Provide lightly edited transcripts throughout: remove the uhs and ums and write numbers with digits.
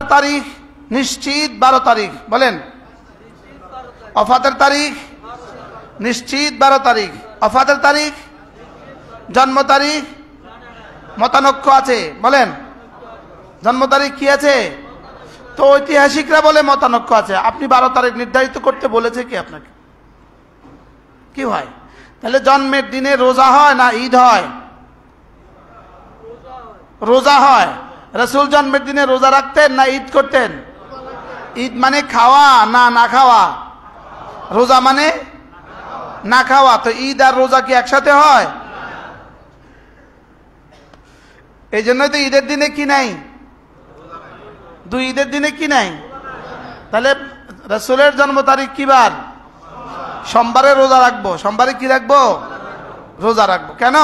তারিখ নিশ্চিত 12 তারিখ বলেন। ওফাতের তারিখ নিশ্চিত 12 তারিখ। ওফাতের তারিখ, জন্ম তারিখ মতানক্য আছে বলেন। জন্ম তারিখ কি আছে? তো ঐতিহাসিকরা বলে মতানক্য আছে। আপনি 12 তারিখ নির্ধারিত করতে বলেছে কি আপনাকে? কি হয় তাহলে? জন্মের দিনে রোজা হয় না ঈদ হয়? রোজা হয়। রাসূল জন্মের দিনে রোজা রাখতেন না ঈদ করতেন? ঈদ মানে খাওয়া না না খাওয়া? রোজা মানে না খাওয়া। তো ঈদ আর রোজা কি একসাথে হয়? এই জন্যই তো ঈদের দিনে কি নাই? দুই ঈদের দিনে কি নাই? তাহলে রাসূলের জন্ম তারিখ কি বার? সোমবারে রোজা রাখবো। সোমবারে কি রাখবো? রোজা রাখবো। কেন?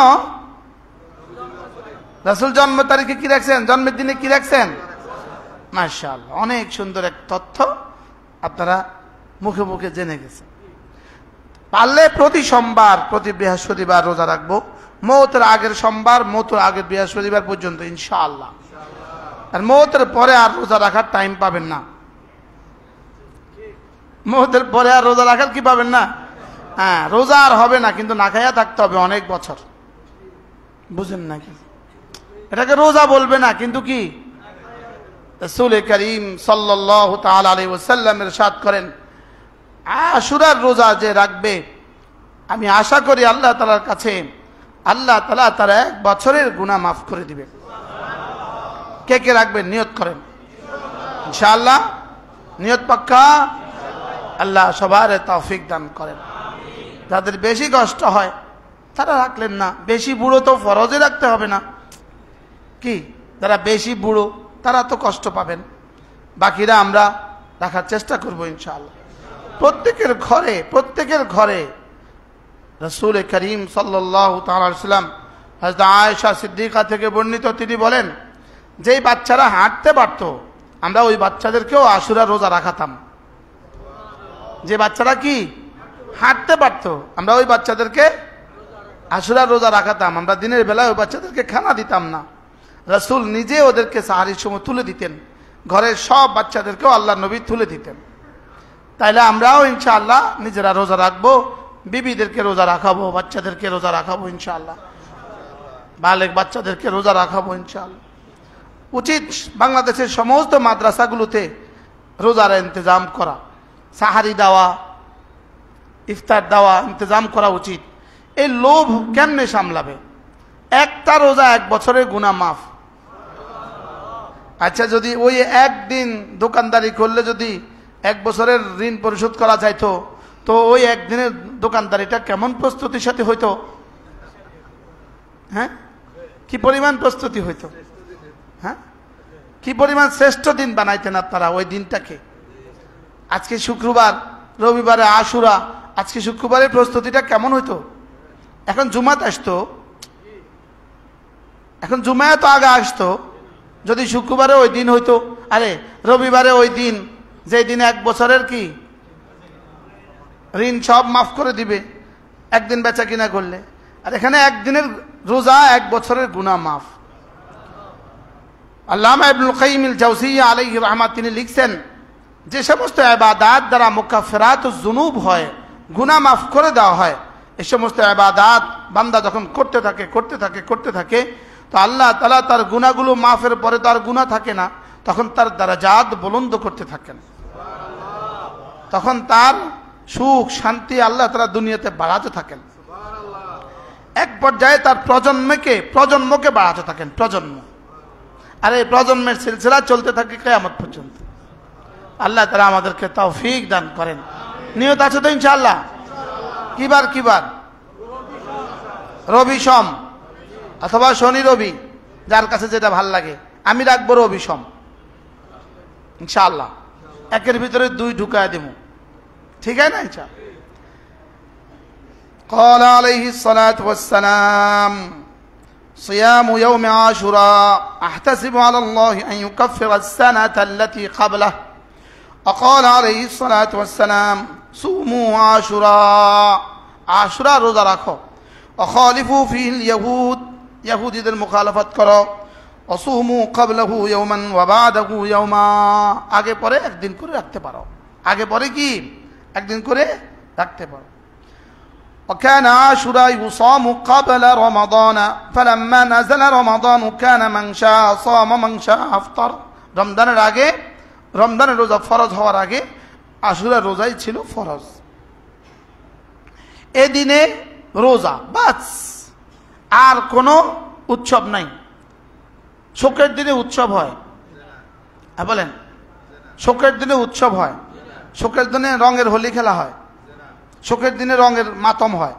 রাসূল জন্ম তারিখে কি রাখছেন? জন্মের দিনে কি রাখছেন? মাশাআল্লাহ, অনেক সুন্দর এক তথ্য আপনারা মুখে মুখে জেনে গেছেন। পারলে প্রতি সোমবার প্রতি বৃহস্পতিবার রোজা রাখবো। মওতের আগের সোমবার, মওতের আগের বৃহস্পতিবার পর্যন্ত ইনশাআল্লাহ। আর মওতের পরে আর রোজা রাখার টাইম পাবেন না। মওতের পরে আর রোজা রাখার কি পাবেন না? হ্যাঁ, রোজা আর হবে না, কিন্তু না খাইয়া থাকতে হবে অনেক বছর। বুঝেন নাকি? এটাকে রোজা বলবে না, কিন্তু কি? রাসূল করিম সাল্লাল্লাহু তাআলা আলাইহি ওয়াসাল্লাম ইরশাদ করেন, আশুরার রোজা যে রাখবে, আমি আশা করি আল্লাহ তাআলার কাছে আল্লাহ তাআলা তার 1 বছরের গুনাহ মাফ করে দিবে। কে কে রাখবেন? নিয়ত করেন ইনশাআল্লাহ। নিয়ত পাক্কা? আল্লাহ সবার তৌফিক দান করেন। যাদের বেশি কষ্ট হয় তারা রাখলেন না। বেশি বুড়ো তো ফরজে রাখতে হবে না কি? যারা বেশি বুড়ো তারা তো কষ্ট পাবেন, বাকিরা আমরা রাখার চেষ্টা করব ইনশাআল্লাহ। প্রত্যেকের ঘরে রাসূল করিম সাল্লাল্লাহু তাআলা আলাইহি ওয়াসাল্লাম হযরত আয়েশা সিদ্দিকা থেকে বর্ণিত, তিনি বলেন, যেই বাচ্চারা হাঁটতে পারত আমরা ওই বাচ্চাদেরকেও আশুরা রোজা রাখাতাম। যে বাচ্চারা কি হাঁটতে পারত আমরা ওই বাচ্চাদেরকে আশুরা রোজা রাখাতাম। আমরা দিনের বেলায় ওই বাচ্চাদেরকে খানা দিতাম না। রাসূল নিজে ওদেরকে সাহারির সময় তুলে দিতেন। ঘরের সব বাচ্চাদেরকেও আল্লাহ নবী তুলে দিতেন। তাইলে আমরাও ইনশাআল্লাহ নিজেরা রোজা রাখবো, বিবিদেরকে রোজা রাখাবো, বাচ্চাদেরকে রোজা রাখাবো ইনশাআল্লাহ, বালেগ বাচ্চাদেরকে রোজা রাখাবো ইনশাআল্লাহ। উচিত বাংলাদেশের সমস্ত মাদ্রাসাগুলোতে রোজার ইন্তজাম করা, সাহারি দেওয়া, ইফতার দেওয়া ইন্তজাম করা উচিত। এই লোভ কেমনে সামলাবে? একটা রোজা 1 বছরের গুনাহ মাফ। আচ্ছা, যদি ওই একদিন দোকানদারি করলে যদি 1 বছরের ঋণ পরিশোধ করা যাইতো, তো ওই একদিনের দোকানদারিটা কেমন প্রস্তুতির সাথে হইতো? হ্যাঁ, কি পরিমাণ প্রস্তুতি হইতো? হ্যাঁ, কি পরিমাণ শ্রেষ্ঠ দিন বানাইতেন আপনারা ওই দিনটাকে। আজকে শুক্রবার, রবিবারে আশুরা, আজকে শুক্রবারের প্রস্তুতিটা কেমন হইতো? এখন জুমাত আসতো, এখন জুমায় তো আগে আসতো। যদি শুক্রবারে ওই দিন হইতো, আরে রবিবারে ওই দিন, যে দিনে 1 বছরের কি ঋণ সব মাফ করে দিবে একদিন বেচা কিনা করলে। আর এখানে একদিনের রোজা 1 বছরের গুনাহ মাফ। আল্লামা ইবনুল কাইয়িম আল জাওজিয়্যা আলাইহি রাহমাত তিনি লিখছেন, যে সমস্ত ইবাদত দ্বারা মুকাফফিরাতুজ যুনুব হয়, গুনাহ মাফ করে দেওয়া হয়, এই সমস্ত ইবাদত বান্দা যখন করতে থাকে তো আল্লাহ তাআলা তার গুনাহগুলো মাফের পরে তার গুনাহ থাকে না, তখন তার দারাজাত বুলন্দ করতে থাকেন। তখন তার সুখ শান্তি আল্লাহ তাআলা দুনিয়াতে বাড়াতে থাকেন। এক পর্যায়ে তার প্রজন্মকে বাড়াতে থাকেন। প্রজন্ম, আর এই প্রজন্মের সিলসিলা চলতে থাকে কিয়ামত পর্যন্ত। আল্লাহ তাআলা আমাদেরকে তৌফিক দান করেন। নিয়ত আছে তো ইনশাআল্লাহ? কিবার রবি সোম অথবা শনি রবি, যার কাছে যেটা ভাল লাগে। আমি রাখবো রবি সোম ইনশাআল্লাহ। একের ভিতরে 2 ঢুকায় দেব, ঠিক আছে না ইনশাআল্লাহ? قال عليه الصلاة والسلام صيام يوم عاشوراء أحتسب على الله أن يكفر السنة التي قبله وقال عليه الصلاة والسلام صوموا عاشوراء عاشوراء রোজা রাখো وخالفوا فيه اليهود يهوديদের মুখালাফত করো অসুমু ক্বাবলাহু ইয়াওমান ওয়া বা'দাহু ইয়াওমা, আগে পরে একদিন করে রাখতে পারো, আগে পরে কি একদিন করে রাখতে পারো। وكان عاشوراء يصام قبل رمضان فلما نزل رمضان كان من شاء صام من شاء افطر। রমজানের আগে, রমজানের রোজা ফরজ হওয়ার আগে আশুরা রোজাই ছিল ফরজ। এদিনে রোজা বাস, আর কোনো উৎসব নাই। শোকের দিনে উৎসব হয়, বলেন শোকের দিনে উৎসব হয়, শোকের দিনে রঙের হোলি খেলা হয়, শোকের দিনে রঙের মাতম হয়।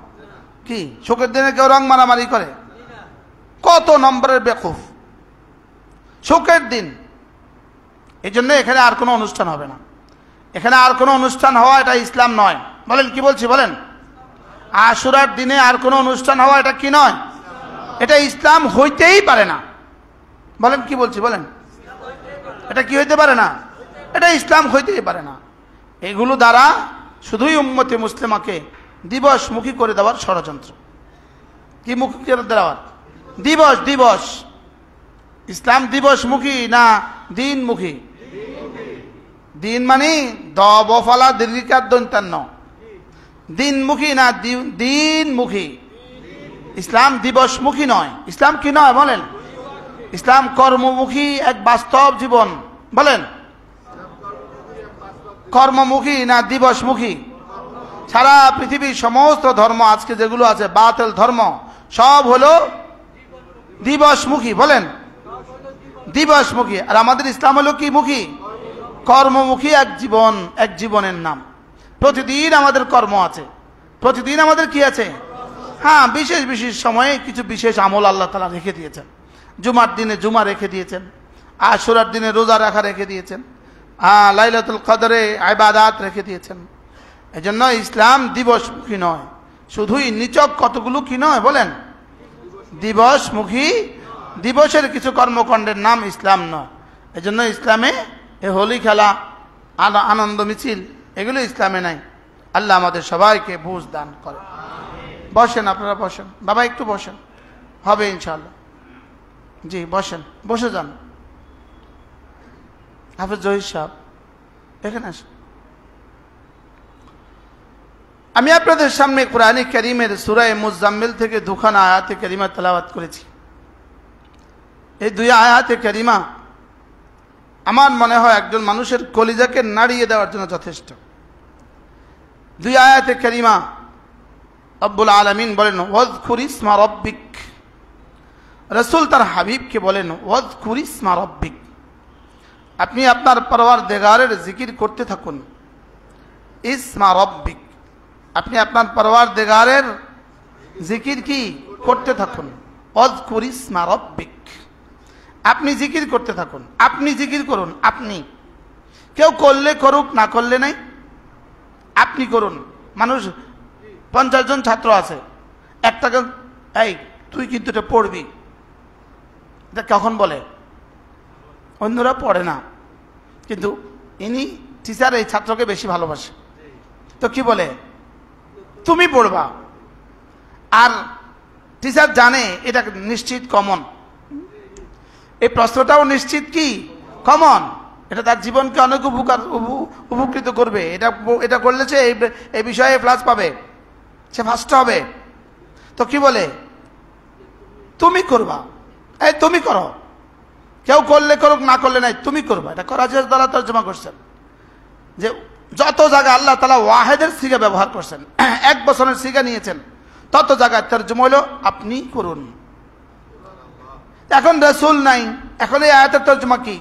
কি শোকের দিনে কেউ রং মারামারি করে? কত নম্বরের বেকুফ শোকের দিন। এই জন্য এখানে আর কোনো অনুষ্ঠান হবে না, এখানে আর কোনো অনুষ্ঠান হওয়া এটা ইসলাম নয়। বলেন কি বলছি বলেন? আশুরার দিনে আর কোনো অনুষ্ঠান হওয়া এটা কি নয়? এটা ইসলাম হইতেই পারে না। বলেন কি বলছি বলেন? এটা কি হইতে পারে না? এটা ইসলাম হইতেই পারে না। এগুলো দ্বারা শুধুই উম্মতে মুসলিমাকে দিবসমুখী করে দেওয়ার ষড়যন্ত্র। কি মুখী করে দেওয়ার? দিবস, দিবস। ইসলাম দিবসমুখী না দিনমুখী? দিন মানে দবফলা দীর্ঘিকার দন্তান্ন, দিনমুখী না দিনমুখী? ইসলাম দিবসমুখী নয়। ইসলাম কি নয় বলেন? ইসলাম কর্মমুখী এক বাস্তব জীবন। বলেন কর্মমুখী না দিবসমুখী? সারা পৃথিবীর সমস্ত ধর্ম আজকে যেগুলো আছে বাতিল ধর্ম সব হলো দিবসমুখী। বলেন দিবসমুখী। আর আমাদের ইসলাম হলো কি মুখী? কর্মমুখী এক জীবন, এক জীবনের নাম। প্রতিদিন আমাদের কর্ম আছে, প্রতিদিন আমাদের কি আছে? হ্যাঁ, বিশেষ বিশেষ সময়ে কিছু বিশেষ আমল আল্লাহ তাআলা রেখে দিয়েছেন। জুমার দিনে জুমা রেখে দিয়েছেন, আশুরার দিনে রোজা রাখা রেখে দিয়েছেন, লাইলাতুল কদরে ইবাদত রেখে দিয়েছেন। এজন্য ইসলাম দিবসমুখী নয়, শুধুই নিচক কতগুলো কি নয় বলেন? দিবসমুখী। দিবসের কিছু কর্মকাণ্ডের নাম ইসলাম নয়। এজন্য ইসলামে এ হোলি খেলা, আনন্দ মিছিল এগুলো ইসলামে নাই। আল্লাহ আমাদের সবাইকে বুঝ দান করে। বসেন, আপনারা বসেন। বাবা একটু বসেন, হবে ইনশাআল্লাহ। জি বসেন, বসে যান। হাফেজ জহির সাহেব এখানে আসেন। আমি আপনাদের সামনে কুরআনে কারীমের সূরা মুজাম্মিল থেকে দুখানা আয়াতে কারিমা তেলাওয়াত করেছি। এই দুই আয়াতে কারিমা আমার মনে হয় একজন মানুষের কলিজাকে নাড়িয়ে দেওয়ার জন্য যথেষ্ট। দুই আয়াতে কারিমা রব্বুল আলামিন বলেন ওয়াজকুর ইসমা রাব্বিক। রাসূল তার হাবিবকে বলেন ওয়াজকুর ইসমা রাব্বিক, আপনি আপনার পরওয়ারদিগারের জিকির করতে থাকুন। ইসমা রাব্বিক, আপনি আপনার পরওয়ারদিগারের জিকির কি করতে থাকুন। ওয়াজকুর ইসমা রাব্বিক, আপনি জিকির করতে থাকুন, আপনি জিকির করুন। আপনি, কেউ করলে করুক, না করলে নাই, আপনি করুন। মানুষ 50 জন ছাত্র আছে, একটাকে এই তুই কিন্তু এটা পড়বি, এটা কখন বলে? অন্যরা পড়ে না, কিন্তু ইনি টিচার এই ছাত্রকে বেশি ভালোবাসে, তো কি বলে? তুমি পড়বা। আর টিচার জানে এটা নিশ্চিত কমন, এই প্রশ্নটাও নিশ্চিত কি কমন, এটা তার জীবনকে অনেক উপকৃত করবে। এটা করলে সে এই বিষয়ে প্লাস পাবে, সে ফার্স্ট হবে। তো কি বলে? তুমি করবা, এই তুমি করো। কেউ করলে করুক, না করলে নাই, তুমি করবা। এটা করাজের দ্বারা তর্জমা করছেন যে যত জায়গায় আল্লাহ তাআলা ওয়াহেদের সিগা ব্যবহার করছেন, এক বছরের সিগা নিয়েছেন, তত জায়গায় তর্জমা হলো আপনি করুন। এখন রাসূল নাই, এখন এই আয়াতের তর্জমা কি?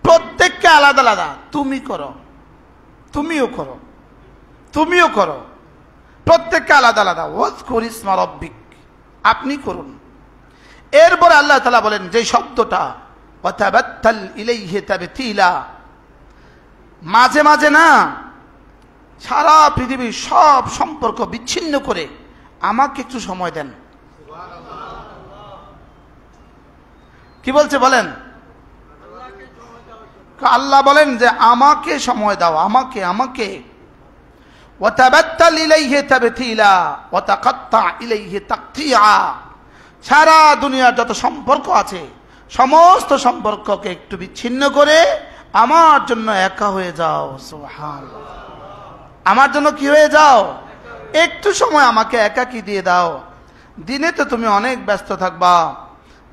প্রত্যেককে আলাদা আলাদা, তুমি করো, তুমিও করো, তুমিও করো, প্রত্যেককে আলাদা আলাদা। ওয়াজকুর ইসমা রাব্বিক, আপনি করুন। এরপর আল্লাহ তাআলা বলেন যে শব্দটা ওয়াতাবাত্তাল ইলাইহি তাবতিলা, মাঝে মাঝে না সারা পৃথিবীর সব সম্পর্ক বিচ্ছিন্ন করে আমাকে একটু সময় দেন। কি বলছে বলেন? আল্লাহ বলেন যে আমাকে সময় দাও, আমাকে আমাকে। ওয়াতাবাত্তাল ইলাইহি তাবতিলা ওয়াতাকাত্তা ইলাইহি তাকতিয়া। সারা দুনিয়ার যত সম্পর্ক আছে সমস্ত সম্পর্ককে একটু বিচ্ছিন্ন করে আমার জন্য একা হয়ে যাও। সুবহানাল্লাহ। আমার জন্য কি হয়ে যাও? একটু সময় আমাকে একাকী দিয়ে দাও। দিনে তো তুমি অনেক ব্যস্ত থাকবা,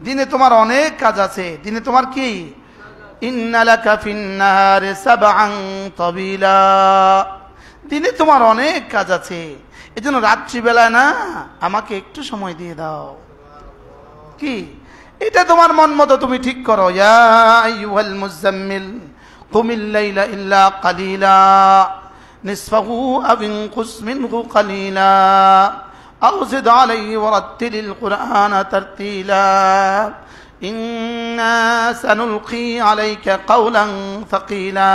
দিনে তোমার অনেক কাজ আছে, দিনে তোমার কি ইন্না লাকা ফিন্নাহারি সাবআন তাবিলা, দিনে তোমার অনেক কাজ আছে, এজন্য রাত্রিবেলায় না আমাকে একটু সময় দিয়ে দাও। কি এটা তোমার মন মতো তুমি ঠিক করো। ইয়া আইয়ুহাল মুযাম্মিল কুমিল লাইলা ইল্লা কালিলা নিসফাহু আও ইনকুস মিনহু কালিলা আও জিদ আলাইহি ওয়ারাত্তিলিল কুরআনা তারতিলা ইন্না সানুলকি আলাইকা কাওলান সাকিলা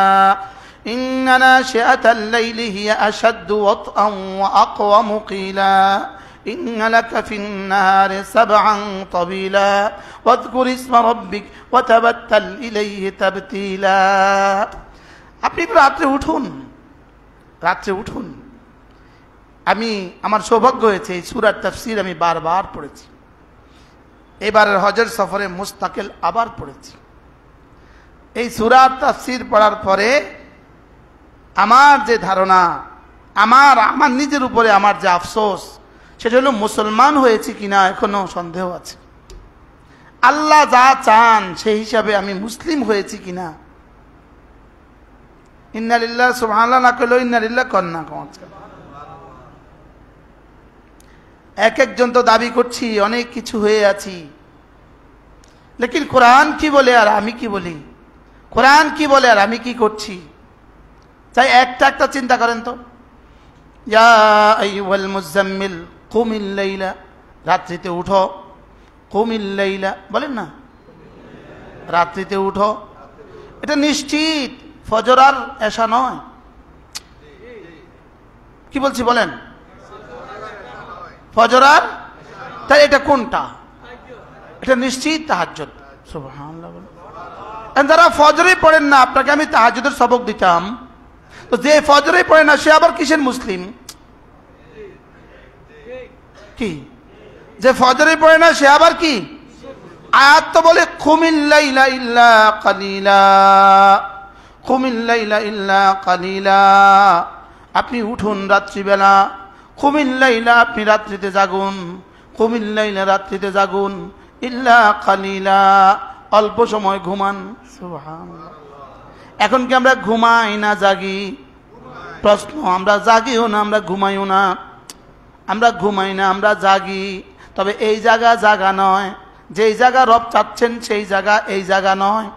ইন্না নাশিআতাল লাইলি হিয়া আশাদ্দু ওয়াতআন ওয়া আকওয়ামু কিলা إن لك في النهار سبعا طويلا واذكر اسم ربك وتبتل إليه تبتيلا। আপনি রাত্রে উঠুন, রাত্রে উঠুন। আমি আমার সৌভাগ্য হয়েছে এই সূরার তাফসীর আমি বারবার পড়েছি, এবারের হজের সফরে মুস্তাকিল আবার পড়েছি। এই সূরার তাফসীর পড়ার পরে আমার যে ধারণা, আমার নিজের উপরে আমার যে আফসোস, সেটা হলো মুসলমান হয়েছি কিনা এখনো সন্দেহ আছে। আল্লাহ যা চান সেই হিসাবে আমি মুসলিম হয়েছি কিনা। ইন্না লিল্লাহ সুবহানাল্লাহ না কইলো ইন্না লিল্লাহ কন্না কম। এক একজন তো দাবি করছি অনেক কিছু হয়ে আছি, লেকিন কোরআন কি বলে আর আমি কি বলি, কোরআন কি বলে আর আমি কি করছি। তাই একটা একটা চিন্তা করেন তো। ইয়া আইয়ুহাল মুযাম্মিল কুমিল লাইলা, রাত্রিতে উঠো। কুমিল লাইলা বলেন না, রাত্রিতে উঠো। এটা নিশ্চিত ফজর আর এশা নয়। কি বলছি বলেন? ফজর আর, তাই এটা কোনটা? এটা নিশ্চিত তাহাজ্জুদ। সুবহানাল্লাহ। যারা ফজরই পড়েন না, আপনাকে আমি তাহাজ্জুদের সবক দিতাম, তো যে ফজরই পড়ে না সে আবার কিসের মুসলিম? কি যে ফজরই পড়ে না সে আবার কি? আয়াত তো বলে কুমিল লাইলা ইল্লা কালিলা, কুমিল লাইলা ইল্লা কালিলা। আপনি উঠুন রাত্রিবেলা, কুমিল লাইলা আপনি রাত্রিতে জাগুন, কুমিল লাইলা রাত্রিতে জাগুন, ইল্লা কালিলা অল্প সময় ঘুমান। সুবহানাল্লাহ। এখন কি আমরা ঘুমাই না জাগি? প্রশ্ন। আমরা জাগিও না, আমরা ঘুমাইও না। আমরা ঘুমাই না, আমরা জাগি। তবে এই জায়গা জাগা নয়, যেই জায়গা রব চাচ্ছেন সেই জায়গা এই জায়গা নয়।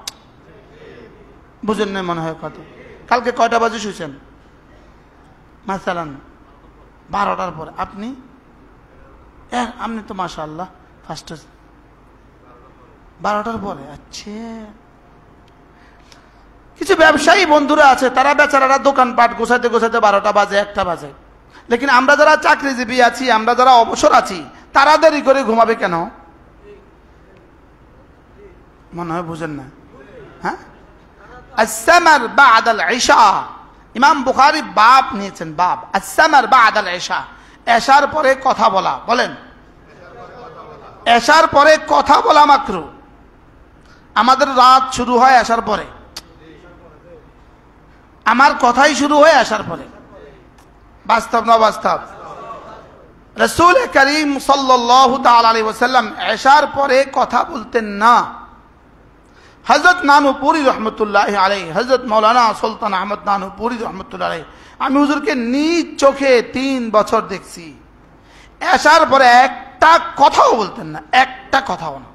বুঝেন না মনে হয় কথা। কালকে কয়টা বাজে শুয়েছেন? মাসালান 12টার পরে। আপনি তো মাশাআল্লাহ ফার্স্ট 12টার পরে। আচ্ছা, কিছু ব্যবসায়ী বন্ধুরা আছে, তারা বেচারারা দোকানপাট গোছাতে গোছাতে 12টা বাজে, 1টা বাজে। লেকিন আমরা যারা চাকরিজীবী আছি, আমরা যারা অবসর আছি, তারা দেরি করে ঘুমাবে কেন? মনে হয় বুঝেন না। হ্যাঁ, আসসামার বা'দাল ইশা, ইমাম বুখারী বাব নিয়েছেন, বাব আসসামার বা'দাল ইশা, এশার পরে কথা বলা। বলেন, এশার পরে কথা বলা মাকরু। আমাদের রাত শুরু হয় এশার পরে, আমার কথাই শুরু হয় এশার পরে। বাস্তব না বাস্তব? রাসূল করিম সাল্লাল্লাহু তাআলা আলাইহি ওয়াসাল্লাম এশার পরে কথা বলতেন না। হযরত নানুপুরি রহমতুল্লাহ আলাইহি, হযরত মাওলানা সুলতান আহমদ নানুপুরি রহমতুল্লাহ আলাইহি, আমি হুজুরকে নিজ চোখে 3 বছর দেখছি, এশার পরে একটা কথাও বলতেন না, একটা কথাও না।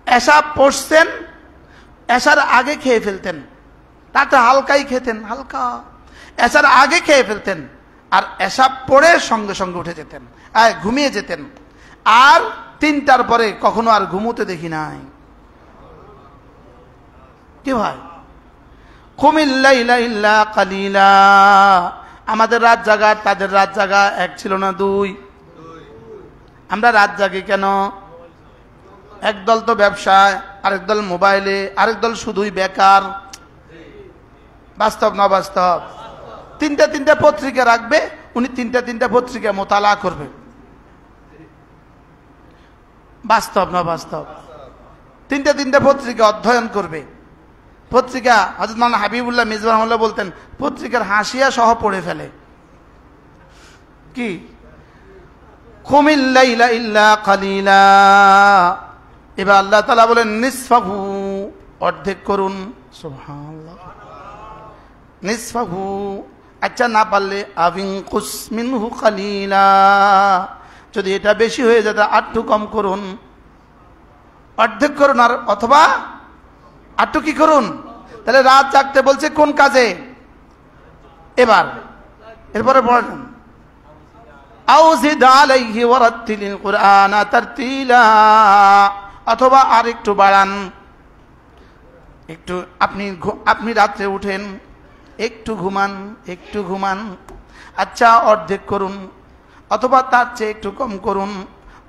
এশা পড়ছেন, এশার আগে খেয়ে ফেলতেন, তাতে হালকাই খেতেন, হালকা এশার আগে খেয়ে ফেলতেন, আর এশা পড়ে সঙ্গে সঙ্গে উঠে যেতেন, ঘুমিয়ে যেতেন। আর 3টার পরে কখনো আর ঘুমোতে দেখি নাই। কি ভাই? কুমিল লাইলা ইল্লা কালিলা। আমাদের রাত জাগা তাদের রাত জাগা এক ছিল না, 2। আমরা রাত জাগি কেন? একদল তো ব্যবসায়, আরেক দল মোবাইলে, আরেক দল শুধুই বেকার। বাস্তব না বাস্তব? তিনটা পত্রিকা রাখবে, উনি তিনটা পত্রিকা মোতালা করবে। বাস্তব না বাস্তব? তিনটা পত্রিকা অধ্যয়ন করবে। পত্রিকা হযরত মাওলানা হাবিবুল্লাহ মিজবাহ রাহিমাহুল্লাহ বলতেন পত্রিকার হাসিয়া সহ পড়ে ফেলে। কি কুমিল লাইলা ইল্লা কালিলা। এবার আল্লাহ তাআলা বলেন নিসফাহু, অর্ধেক করুন। সুবহানাল্লাহ। নিসফাহু, আচ্ছা না পারলে আবিনকুস মিনহু কালিলা, যদি এটা বেশি হয়ে যায় আটটু কম করুন, অর্ধেক করুন। আর অথবা আটটু কি করুন? তাহলে রাত জাগতে বলছে কোন কাজে? এবার এরপরে পড়েন আউজিদ আলাইহি ওয়ারাত্তিলিল কুরআনা তারতিলা, অথবা আর একটু বাড়ান। একটু আপনি রাত্রে উঠেন, একটু ঘুমান, আচ্ছা অর্ধেক করুন, অথবা তার চেয়ে একটু কম করুন,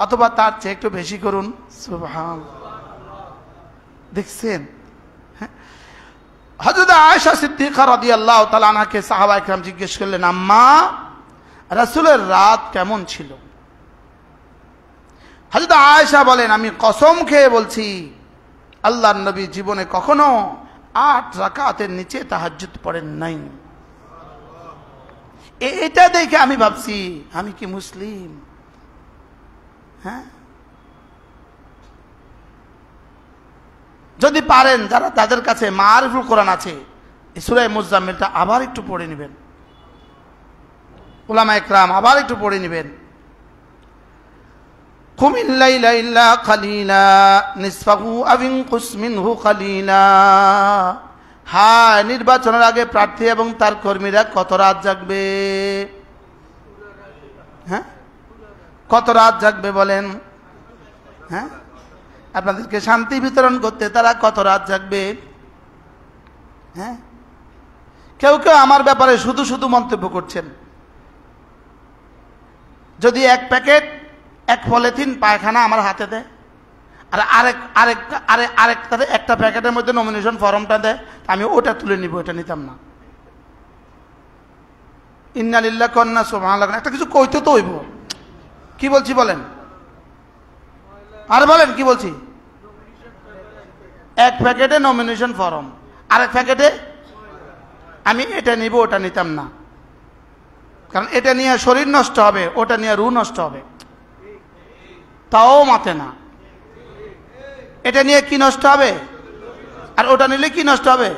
অথবা তার চেয়ে একটু বেশি করুন। সুবহানাল্লাহ। দেখছেন? হযরত আয়েশা সিদ্দিকা রাদিয়াল্লাহু তাআলা আনহাকে সাহাবায়ে কেরাম জিজ্ঞেস করলেন, আম্মা রাসূলের রাত কেমন ছিল? হযরত আয়েশা বলেন, আমি কসম খেয়ে বলছি আল্লাহর নবী জীবনে কখনো 8 রাকাতের নিচে তাহাজ্জুদ পড়েন নাই। এটা দেখে আমি ভাবছি আমি কি মুসলিম? হ্যাঁ, যদি পারেন যারা তাদের কাছে মারিফুল কোরআন আছে, সূরা মুজাম্মিলটা আবার একটু পড়ে নেবেন, উলামা ইকরাম আবার একটু পড়ে নেবেন। কুমিল লাইলা ইল্লা কালিলা নিসফাহু আবিনকুস মিনহু কালিলা। হ্যাঁ, নির্বাচনের আগে প্রার্থী এবং তার কর্মীরা কত রাত জাগবে? হ্যাঁ, কত রাত জাগবে বলেন? হ্যাঁ, আপনাদেরকে শান্তি বিতরণ করতে তারা কত রাত জাগবে? হ্যাঁ, কেউ আমার ব্যাপারে শুধু মন্তব্য করছেন। যদি এক প্যাকেট, এক পলিথিন পায়খানা আমার হাতে দেয়, আর আরেকটাতে একটা প্যাকেটের মধ্যে নমিনেশন ফর্মটা দেয়, আমি ওটা তুলে নিব, এটা নিতাম না। ইন্না লিল্লাহি ওয়া ইন্না ইলাইহি রাজিউন। একটা কিছু কইতে তো হইব। কি বলছি বলেন? আর বলেন কি বলছি? এক প্যাকেটে নমিনেশন ফর্ম, আরেক প্যাকেটে আমি এটা নিব, ওটা নিতাম না। কারণ এটা নিয়ে শরীর নষ্ট হবে, ওটা নিয়ে রূহ নষ্ট হবে, তাও মাতে না। এটা নিয়ে কি নষ্ট হবে? আর ওটা নিলে কি নষ্ট হবে?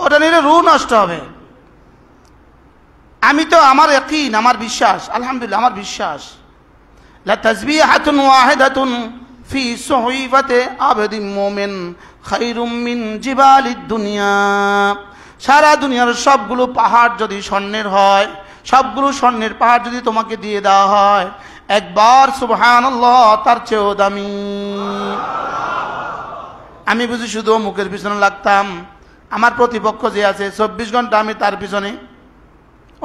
ওটা নিলে রূহ নষ্ট হবে। আমি তো আমার ইয়াকিন, আমার বিশ্বাস, আলহামদুলিল্লাহ আমার বিশ্বাস, লা তাসবিহাতুন ওয়াহিদাতুন ফি সুহইফাতি আবদিন মুমিন খায়রুম মিন জিবালিদ দুনিয়া। সারা দুনিয়ার সবগুলো পাহাড় যদি স্বর্ণের হয়, সবগুলো স্বর্ণের পাহাড় যদি তোমাকে দিয়ে দেওয়া হয়, একবার সুবহানাল্লাহ তার চেয়েও দামি। আমি বুঝি শুধু মুখের পিছনে লাগতাম, আমার প্রতিপক্ষ যে আছে 24 ঘন্টা আমি তার পিছনে,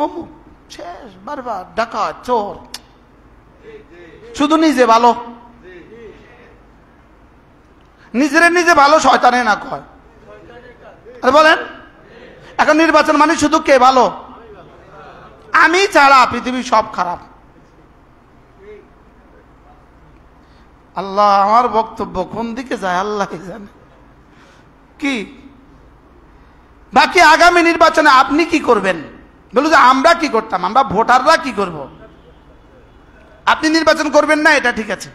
অমুক শেষ, বারবার ডাকাত, চোর, শুধু নিজে ভালো, নিজে ভালো শয়তানে না কয়। আর বলেন এখন নির্বাচন মানে শুধু কে ভালো? আমি ছাড়া পৃথিবী সব খারাপ। আল্লাহ, আমার বক্তব্য কোন দিকে যায় আল্লাহ জানে। কি বাকি আগামী নির্বাচনে আপনি কি করবেন? বলুন যে আমরা কি করতাম, আমরা ভোটাররা কি করব? আপনি নির্বাচন করবেন না, এটা ঠিক আছে,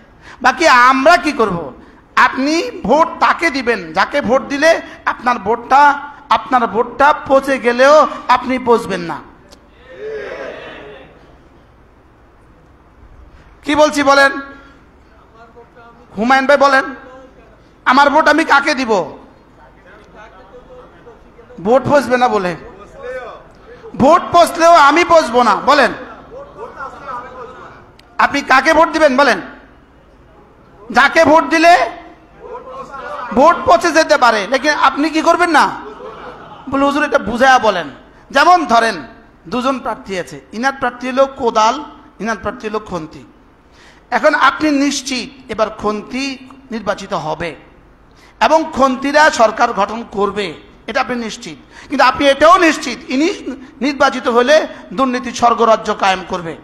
বাকি আমরা কি করব? আপনি ভোট তাকে দিবেন যাকে ভোট দিলে আপনার ভোটটা পচে গেলেও আপনি পচবেন না। কি বলছি বলেন? হুমায়ুন ভাই বলেন, আমার ভোট আমি কাকে দিব? ভোট পচবে না বলে, ভোট পচলেও আমি পচবো না বলেন। আপনি কাকে ভোট দিবেন বলেন? যাকে ভোট দিলে ভোট পচে যেতে পারে, লেকিন আপনি কি করবেন না বলে। হুজুর এটা বুঝায়া বলেন। যেমন ধরেন দুজন প্রার্থী আছে, ইনার প্রার্থী হলো কোদাল, ইনার প্রার্থী হলো খন্তি। এখন আপনি নিশ্চিত এবার খন্তি নির্বাচিত হবে এবং খন্তিরা সরকার গঠন করবে, এটা আপনি নিশ্চিত। কিন্তু আপনি এটাও নিশ্চিত ইনি নির্বাচিত হলে দুর্নীতি স্বর্গরাজ্য কায়েম করবে।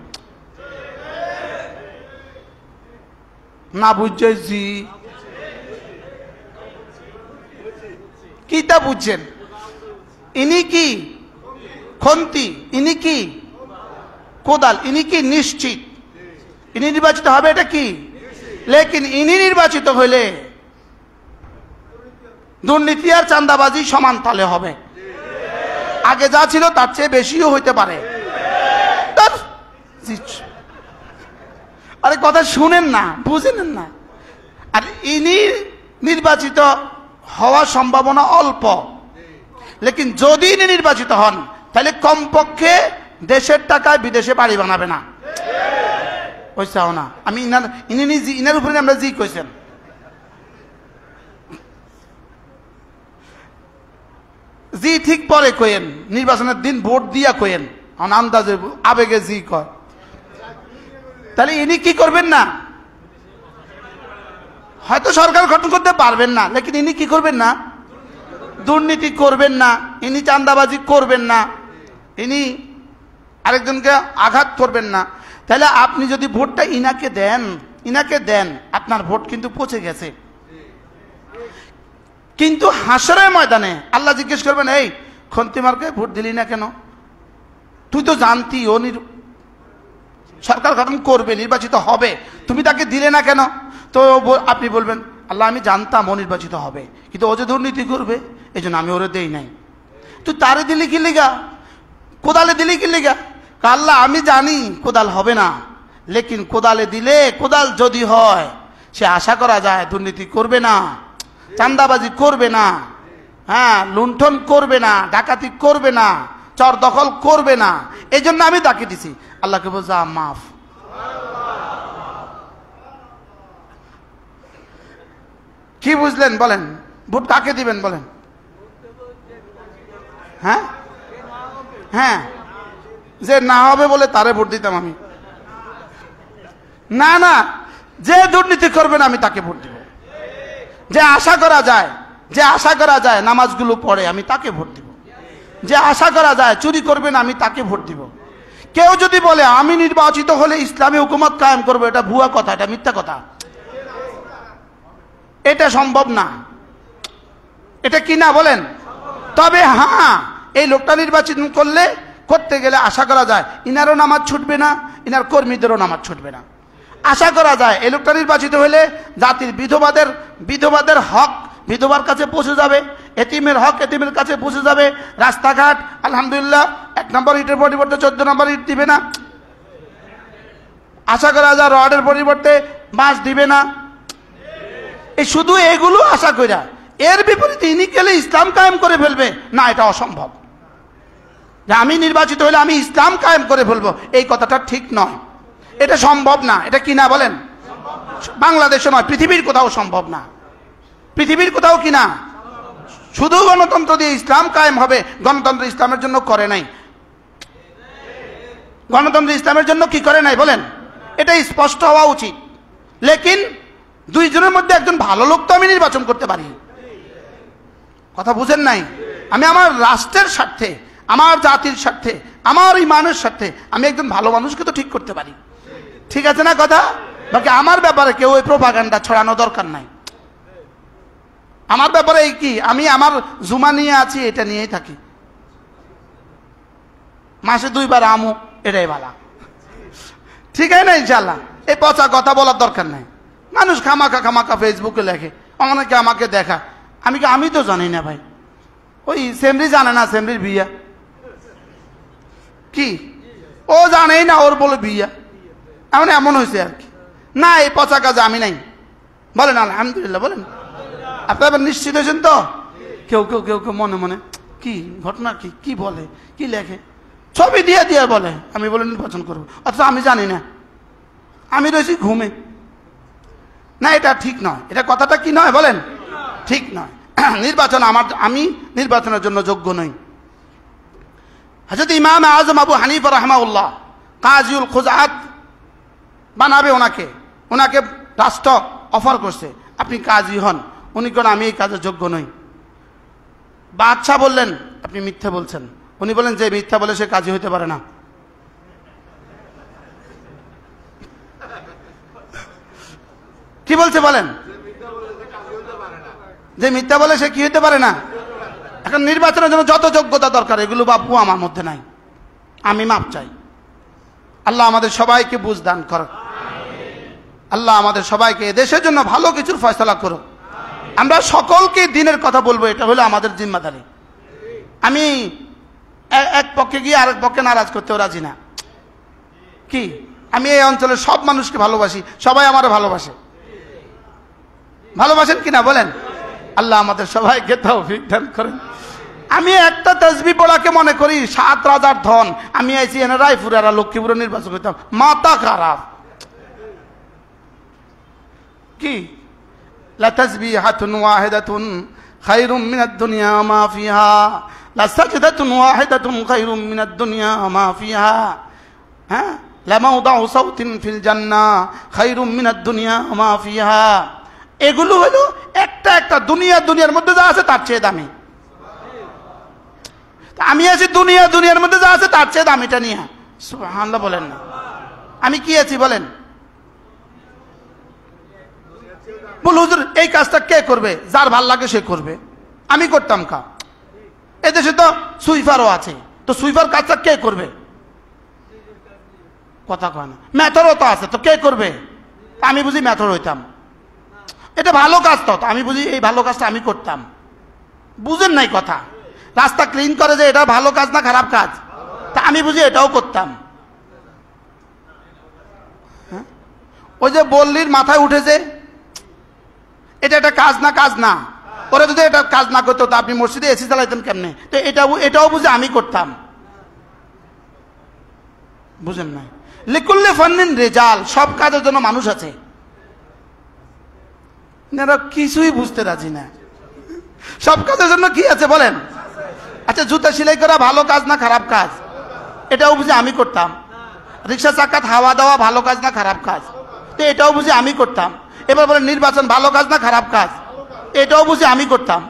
না বুঝছে জি কিটা বুঝছেন? ইনি কি খন্তি, ইনি কি কোদাল, ইনি কি নিশ্চিত ইনি নির্বাচিত হবে, এটা কি? লেকিন ইনি নির্বাচিত হইলে দুর্নীতি আর চাঁদাবাজি সমান তালে হবে। আগে যা ছিল তার চেয়ে বেশিও হইতে পারে। আরে কথা শুনেন না, বুঝেন না। আর ইনি নির্বাচিত হওয়ার সম্ভাবনা অল্প, লেকিন যদি ইনি নির্বাচিত হন তাহলে কমপক্ষে দেশের টাকায় বিদেশে বাড়ি বানাবে না। ওইসাও না, আমি ইনার উপরে আমরা জি কইছেন। জি ঠিক পরে কইেন, নির্বাচনের দিন ভোট দিয়া কইেন, আন্দাজে আবেগে জি কয়। তাহলে ইনি কি করবেন না, হয়তো সরকার গঠন করতে পারবেন না, লেকিন ইনি কি করবেন না, দুর্নীতি করবেন না, ইনি চাঁদাবাজি করবেন না, ইনি আরেকজনকে আঘাত করবেন না। তাহলে আপনি যদি ভোটটা ইনাকে দেন আপনার ভোট কিন্তু পৌঁছে গেছে। কিন্তু হাসরের ময়দানে আল্লাহ জিজ্ঞেস করবেন, এই খন্তিমারকে ভোট দিলি না কেন? তুই তো জানতি ও সরকার গঠন করবে, নির্বাচিত হবে, তুমি তাকে দিলে না কেন? তো আপনি বলবেন, আল্লাহ আমি জানতাম ও নির্বাচিত হবে, কিন্তু ও যে দুর্নীতি করবে এই জন্য আমি ওরে দেই নাই। তুই তারে দিলি কি লিগা, কোদালে দিলি কি লিগা? আল্লাহ আমি জানি কোদাল হবে না, লেকিন কোদালে দিলে, কোদাল যদি হয় সে আশা করা যায় দুর্নীতি করবে না, চাঁদাবাজি করবে না, হ্যাঁ লুণ্ঠন করবে না, ডাকাতি করবে না, চর দখল করবে না, এই জন্য আমি তাকে দিছি। আল্লাহকে বলছে মাফ। কি বুঝলেন বলেন? ভোট কাকে দিবেন বলেন? হ্যাঁ হ্যাঁ, যে না হবে বলে তারে ভোট দিতাম আমি। না না, যে দুর্নীতি করবে না আমি তাকে ভোট দিব। যে আশা করা যায় নামাজগুলো পড়ে আমি তাকে ভোট দিব। যে আশা করা যায় চুরি করবে না আমি তাকে ভোট দিব। কেউ যদি বলে আমি নির্বাচিত হলে ইসলামী হুকুমত কায়েম করবো, এটা ভুয়া কথা, এটা মিথ্যা কথা, এটা সম্ভব না। এটা কি না বলেন? তবে হ্যাঁ, এই লোকটা নির্বাচিত করতে গেলে আশা করা যায় ইনারও নামাজ ছুটবে না, ইনার কর্মীদেরও নামাজ ছুটবে না। আশা করা যায় এই লোকটা নির্বাচিত হলে জাতির বিধবাদের হক বিধবার কাছে পৌঁছে যাবে, এতিমের হক এতিমের কাছে পৌঁছে যাবে। রাস্তাঘাট আলহামদুলিল্লাহ 1 নম্বর ইটের পরিবর্তে 14 নম্বর ইট দিবে না। আশা করা যায় রডের পরিবর্তে বাঁশ দিবে না। এই শুধু এগুলো আশা করা, এর বিপরীতে ইনি গেলে ইসলাম কায়েম করে ফেলবে না, এটা অসম্ভব। যে আমি নির্বাচিত হলে আমি ইসলাম কায়েম করে ফেলবো, এই কথাটা ঠিক নয়, এটা সম্ভব না। এটা কি না বলেন? বাংলাদেশে নয়, পৃথিবীর কোথাও সম্ভব না। পৃথিবীর কোথাও কি না, শুধু গণতন্ত্র দিয়ে ইসলাম কায়েম হবে। গণতন্ত্র ইসলামের জন্য করে নাই। গণতন্ত্র ইসলামের জন্য কি করে নাই বলেন? এটা স্পষ্ট হওয়া উচিত। লেকিন দুইজনের মধ্যে একজন ভালো লোক তো আমি নির্বাচন করতে পারি। কথা বুঝেন নাই? আমি আমার রাষ্ট্রের স্বার্থে, আমার জাতির স্বার্থে, আমার ইমানের স্বার্থে আমি একজন ভালো মানুষকে তো ঠিক করতে পারি। ঠিক আছে না কথা? বাকি আমার ব্যাপারে কেউ ওই প্রোপাগান্ডা ছড়ানো দরকার নাই। আমার ব্যাপারে এই কি, আমি আমার জুমা নিয়ে আছি, এটা নিয়েই থাকি। মাসে 2 বার আমু, এটাই ভালো। ঠিক আছে না? ইনশাল্লাহ এই পচা কথা বলার দরকার নাই। মানুষ খামাকা ফেসবুকে লেখে, অনেকে আমাকে দেখা, আমি তো জানি না ভাই। ওই সেমরি জানে না সেমরির বিয়া কি, ও জানেই না ওর বলে বিয়া, এমন হয়েছে আর কি। না, এই পচা কাজে আমি নাই। বলেন আলহামদুলিল্লাহ, বলেন আপনার নিশ্চিত হয়েছেন তো? কেউ মনে মনে কি ঘটনা, কি বলে, কি লেখে, ছবি দিয়ে বলে আমি বলে নির্বাচন করবো, অথচ আমি জানি না, আমি রয়েছি ঘুমে। না, এটা ঠিক নয়। এটা কথাটা কি নয় বলেন? ঠিক নয়। নির্বাচন আমি নির্বাচনের জন্য যোগ্য নই। হযরত ইমাম আযম আবু হানিফা রাহমাহুল্লাহ কাজিউল খুজাত বানাবে, ওনাকে রাষ্ট্র অফার করছে আপনি কাজী হন। উনি কোন আমি এই কাজের যোগ্য নই। বাদশাহ বললেন আপনি মিথ্যা বলছেন। উনি বলেন যে মিথ্যা বলে সে কাজী হইতে পারে না। কি বলছে বলেন? যে মিথ্যা বলে সে কি হইতে পারে না। এখন নির্বাচনের জন্য যত যোগ্যতা দরকার এগুলো বাপু আমার মধ্যে নাই, আমি মাপ চাই। আল্লাহ আমাদের সবাইকে বুঝ দান করুক। আল্লাহ আমাদের সবাইকে দেশের জন্য ভালো কিছুর ফয়সালা করুক। আমরা সকলকে দিনের কথা বলবো, এটা হলো আমাদের জিম্মাদারি। আমি এক পক্ষে গিয়ে আরেক পক্ষে নারাজ করতেও রাজি না। কি আমি এই অঞ্চলের সব মানুষকে ভালোবাসি, সবাই আমার ভালোবাসে। ভালোবাসেন কিনা বলেন? আল্লাহ আমাদের সবাইকে তৌফিক দান করেন। আমি একটা তাসবিহ পড়াকে মনে করি 7 রাজার ধন। আমি আইছি এনে রায়পুর আর লক্ষ্মীপুরে নির্বাচন করতাম, মাথা খারাপ। কি লা তাসবিহাতুন ওয়াহিদাতুন খায়রুম মিনাদ দুনিয়া মা ফিহা, লা সাজদাতুন ওয়াহিদাতুন খায়রুম মিনাদ দুনিয়া মা ফিহা, হ্যাঁ, লা মাওদাউ সাউতিন ফিল জান্নাহ খায়রুম মিনাদ দুনিয়া মা ফিহা। এগুলো হলো একটা একটা দুনিয়ার মধ্যে যা আছে তার চেয়ে দামি। আমি আছি দুনিয়ার মধ্যে যা আছে তার চেয়ে দামিটা নিয়ে। সুবহানাল্লাহ বলেন না। আমি কি আছি বলেন? বল হুজুর এই কাজটা কে করবে? যার ভাল লাগে সে করবে। আমি করতাম কা? এদেশে তো সুইপারও আছে, তো সুইপার কাজটা কে করবে? কথা কয় না। মেথরও তো আছে, তো কে করবে? আমি বুঝি মেথর হইতাম। এটা ভালো কাজ, তো আমি বুঝি এই ভালো কাজটা আমি করতাম। বুঝেন নাই কথা? রাস্তা ক্লিন করে যে এটা ভালো কাজ না খারাপ কাজ, তা আমি বুঝি এটাও করতাম। ওই যে বল্লির মাথায় উঠেছে এটা একটা কাজ না, ওরা যদি এটা কাজ না করতো তো আপনি মসজিদে এসি চালাইতেন কেমনে? তো এটাও বুঝে আমি করতাম। বুঝেন নাই? লিকুল্লি ফান্নিন রিজাল, সব কাজের জন্য মানুষ আছে। এরা কিছুই বুঝতে রাজি না। সব কাজের জন্য কি আছে বলেন? আচ্ছা, জুতা সেলাই করা ভালো কাজ না খারাপ কাজ? এটাও বুঝি আমি করতাম। রিক্সা চাকাত হাওয়া দেওয়া ভালো কাজ না খারাপ কাজ? তো এটাও বুঝি আমি করতাম। এবার বলেন নির্বাচন ভালো কাজ না খারাপ কাজ? এটাও বুঝি আমি করতাম।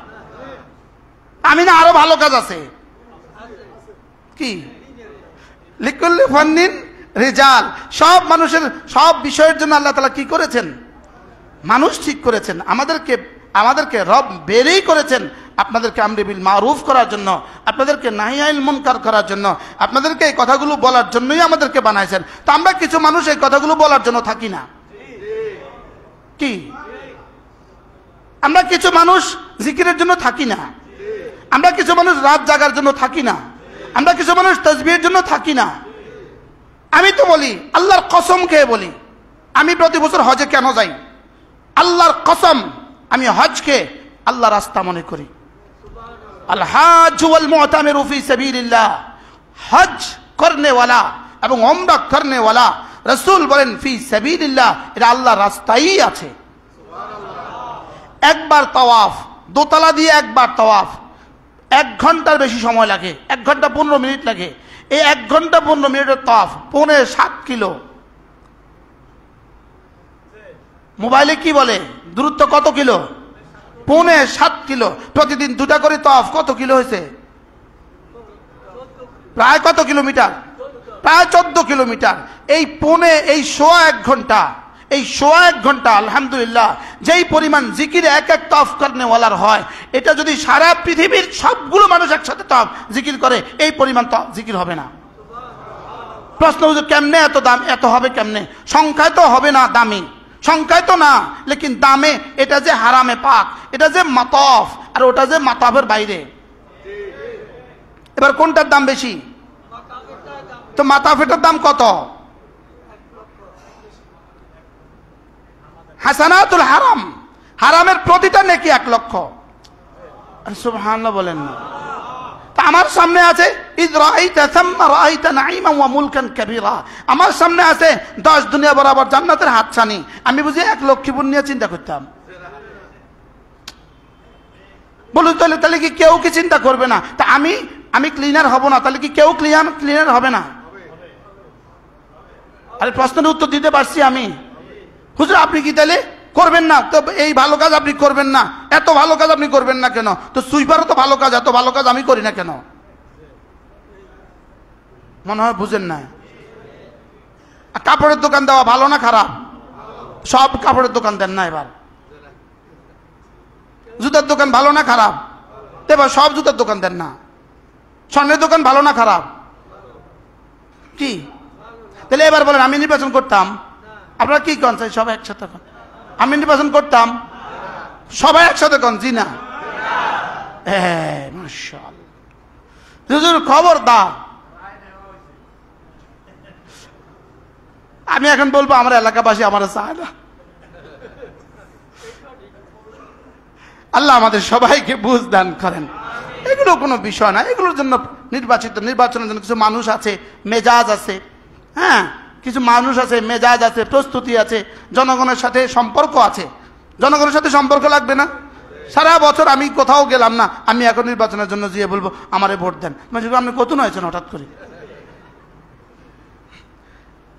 আমি না আরো ভালো কাজ আছে। কি লিকুল্লি ফান্নিন রিজাল, সব মানুষের সব বিষয়ের জন্য আল্লাহ তাআলা কি করেছেন? মানুষ ঠিক করেছেন। আমাদেরকে রব বেরেই করেছেন আপনাদেরকে আমরে বিল মারুফ করার জন্য, আপনাদেরকে নাহি আনিল মুনকার করার জন্য, আপনাদেরকে এই কথাগুলো বলার জন্যই আমাদেরকে বানাইছেন। তো আমরা কিছু মানুষ এই কথাগুলো বলার জন্য থাকি না। কি আমরা কিছু মানুষ জিকিরের জন্য থাকি না, আমরা কিছু মানুষ রাত জাগার জন্য থাকি না, আমরা কিছু মানুষ তাসবিহের জন্য থাকি না। আমি তো বলি, আল্লাহর কসম খেয়ে বলি, আমি প্রতি বছর হজে কেন যাই? আল্লাহর কসম, আমি হজকে আল্লাহ রাস্তা মনে করি। আল হাজ ওয়াল মুতামিরু ফি সাবিলিল্লাহ, হজ করনে ওয়ালা এবং উমরা করনে ওয়ালা, রাসূল বলেন ফি সাবিলিল্লাহ, এটা আল্লাহর রাস্তাই আছে। একবার তাওয়াফ, দোতলা দিয়ে একবার তাওয়াফ 1 ঘন্টার বেশি সময় লাগে, 1 ঘন্টা 15 মিনিট লাগে। এই 1 ঘন্টা 15 মিনিটের তাওয়াফ 7.5 কিলো। মোবাইলে কি বলে দূরত্ব কত কিলো? 7.5 কিলো। প্রতিদিন 2টা করে তাওয়াফ কত কিলো হয়েছে? প্রায় কত কিলোমিটার? প্রায় 14 কিলোমিটার। এই 1.25 ঘন্টা, এই 1.25 ঘন্টা আলহামদুলিল্লাহ যেই পরিমাণ জিকির এক তাওয়াফ করনে ওয়ালার হয়, এটা যদি সারা পৃথিবীর সবগুলো মানুষ একসাথে তাওয়াফ জিকির করে এই পরিমাণ জিকির হবে না। প্রশ্ন হচ্ছে কেমনে এত দাম? এত হবে কেমনে? সংখ্যায় তো হবে না, দামি সংখ্যায় তো না, লেকিন দামে। এটা যে হারামে পাক, এটা যে মাতাফ, আর ওটা যে মাতাফের বাইরে। এবার কোনটার দাম বেশি? তো মাতাফেটার দাম কত? হাসানাতুল হারাম, হারামের প্রতিটা নেকি 1 লক্ষ। সুবহানাল্লাহ বলেন না। তা আমার সামনে আছে ইদ রাআইতা সাম্মা রাআইতা নাঈমান ওয়া মুলকান কাবীরা, আমার সামনে আছে 10 দুনিয়া বরাবর জান্নাতের হাতছানি। আমি বুঝি 1 লক্ষীপুর নিয়ে চিন্তা করতাম? বলুন তাহলে কি কেউ কি চিন্তা করবে না? তা আমি ক্লিনার হব না, তাহলে কি কেউ ক্লিনার হবে না? আরে প্রশ্নের উত্তর দিতে পারছি আমি। হুজুর আপনি কি তাহলে করবেন না তো এই ভালো কাজ আপনি করবেন না, এত ভালো কাজ আপনি করবেন না কেন? তো সুইপারও তো ভালো কাজ, এত ভালো কাজ আমি করি না কেন? মনে হয় বুঝেন না। কাপড়ের দোকান দেওয়া ভালো না খারাপ? সব কাপড়ের দোকান দেন না। এবার জুতার দোকান ভালো না খারাপ? এবার সব জুতার দোকান দেন না। স্বর্ণের দোকান ভালো না খারাপ? কি তাহলে এবার বলেন আমি নির্বাচন করতাম, আপনারা কি কন চাই? সবাই একসাথে কন আমি নির্বাচন করতাম। সবাই একসাথে কন জি না। মাশাআল্লাহ, খবরদার। আমি এখন বলবো আমার এলাকাবাসী আমার চায় না। আল্লাহ আমাদের সবাইকে বুঝ দান করেন। এগুলো কোনো বিষয় না। এগুলোর জন্য নির্বাচনের জন্য কিছু মানুষ আছে, মেজাজ আছে, হ্যাঁ কিছু মানুষ আছে, মেজাজ আছে, প্রস্তুতি আছে, জনগণের সাথে সম্পর্ক আছে। জনগণের সাথে সম্পর্ক লাগবে না? সারা বছর আমি কোথাও গেলাম না, আমি এখন নির্বাচনের জন্য গিয়ে বলবো আমারে ভোট দেন। আপনি কত হয়েছেন হঠাৎ করে?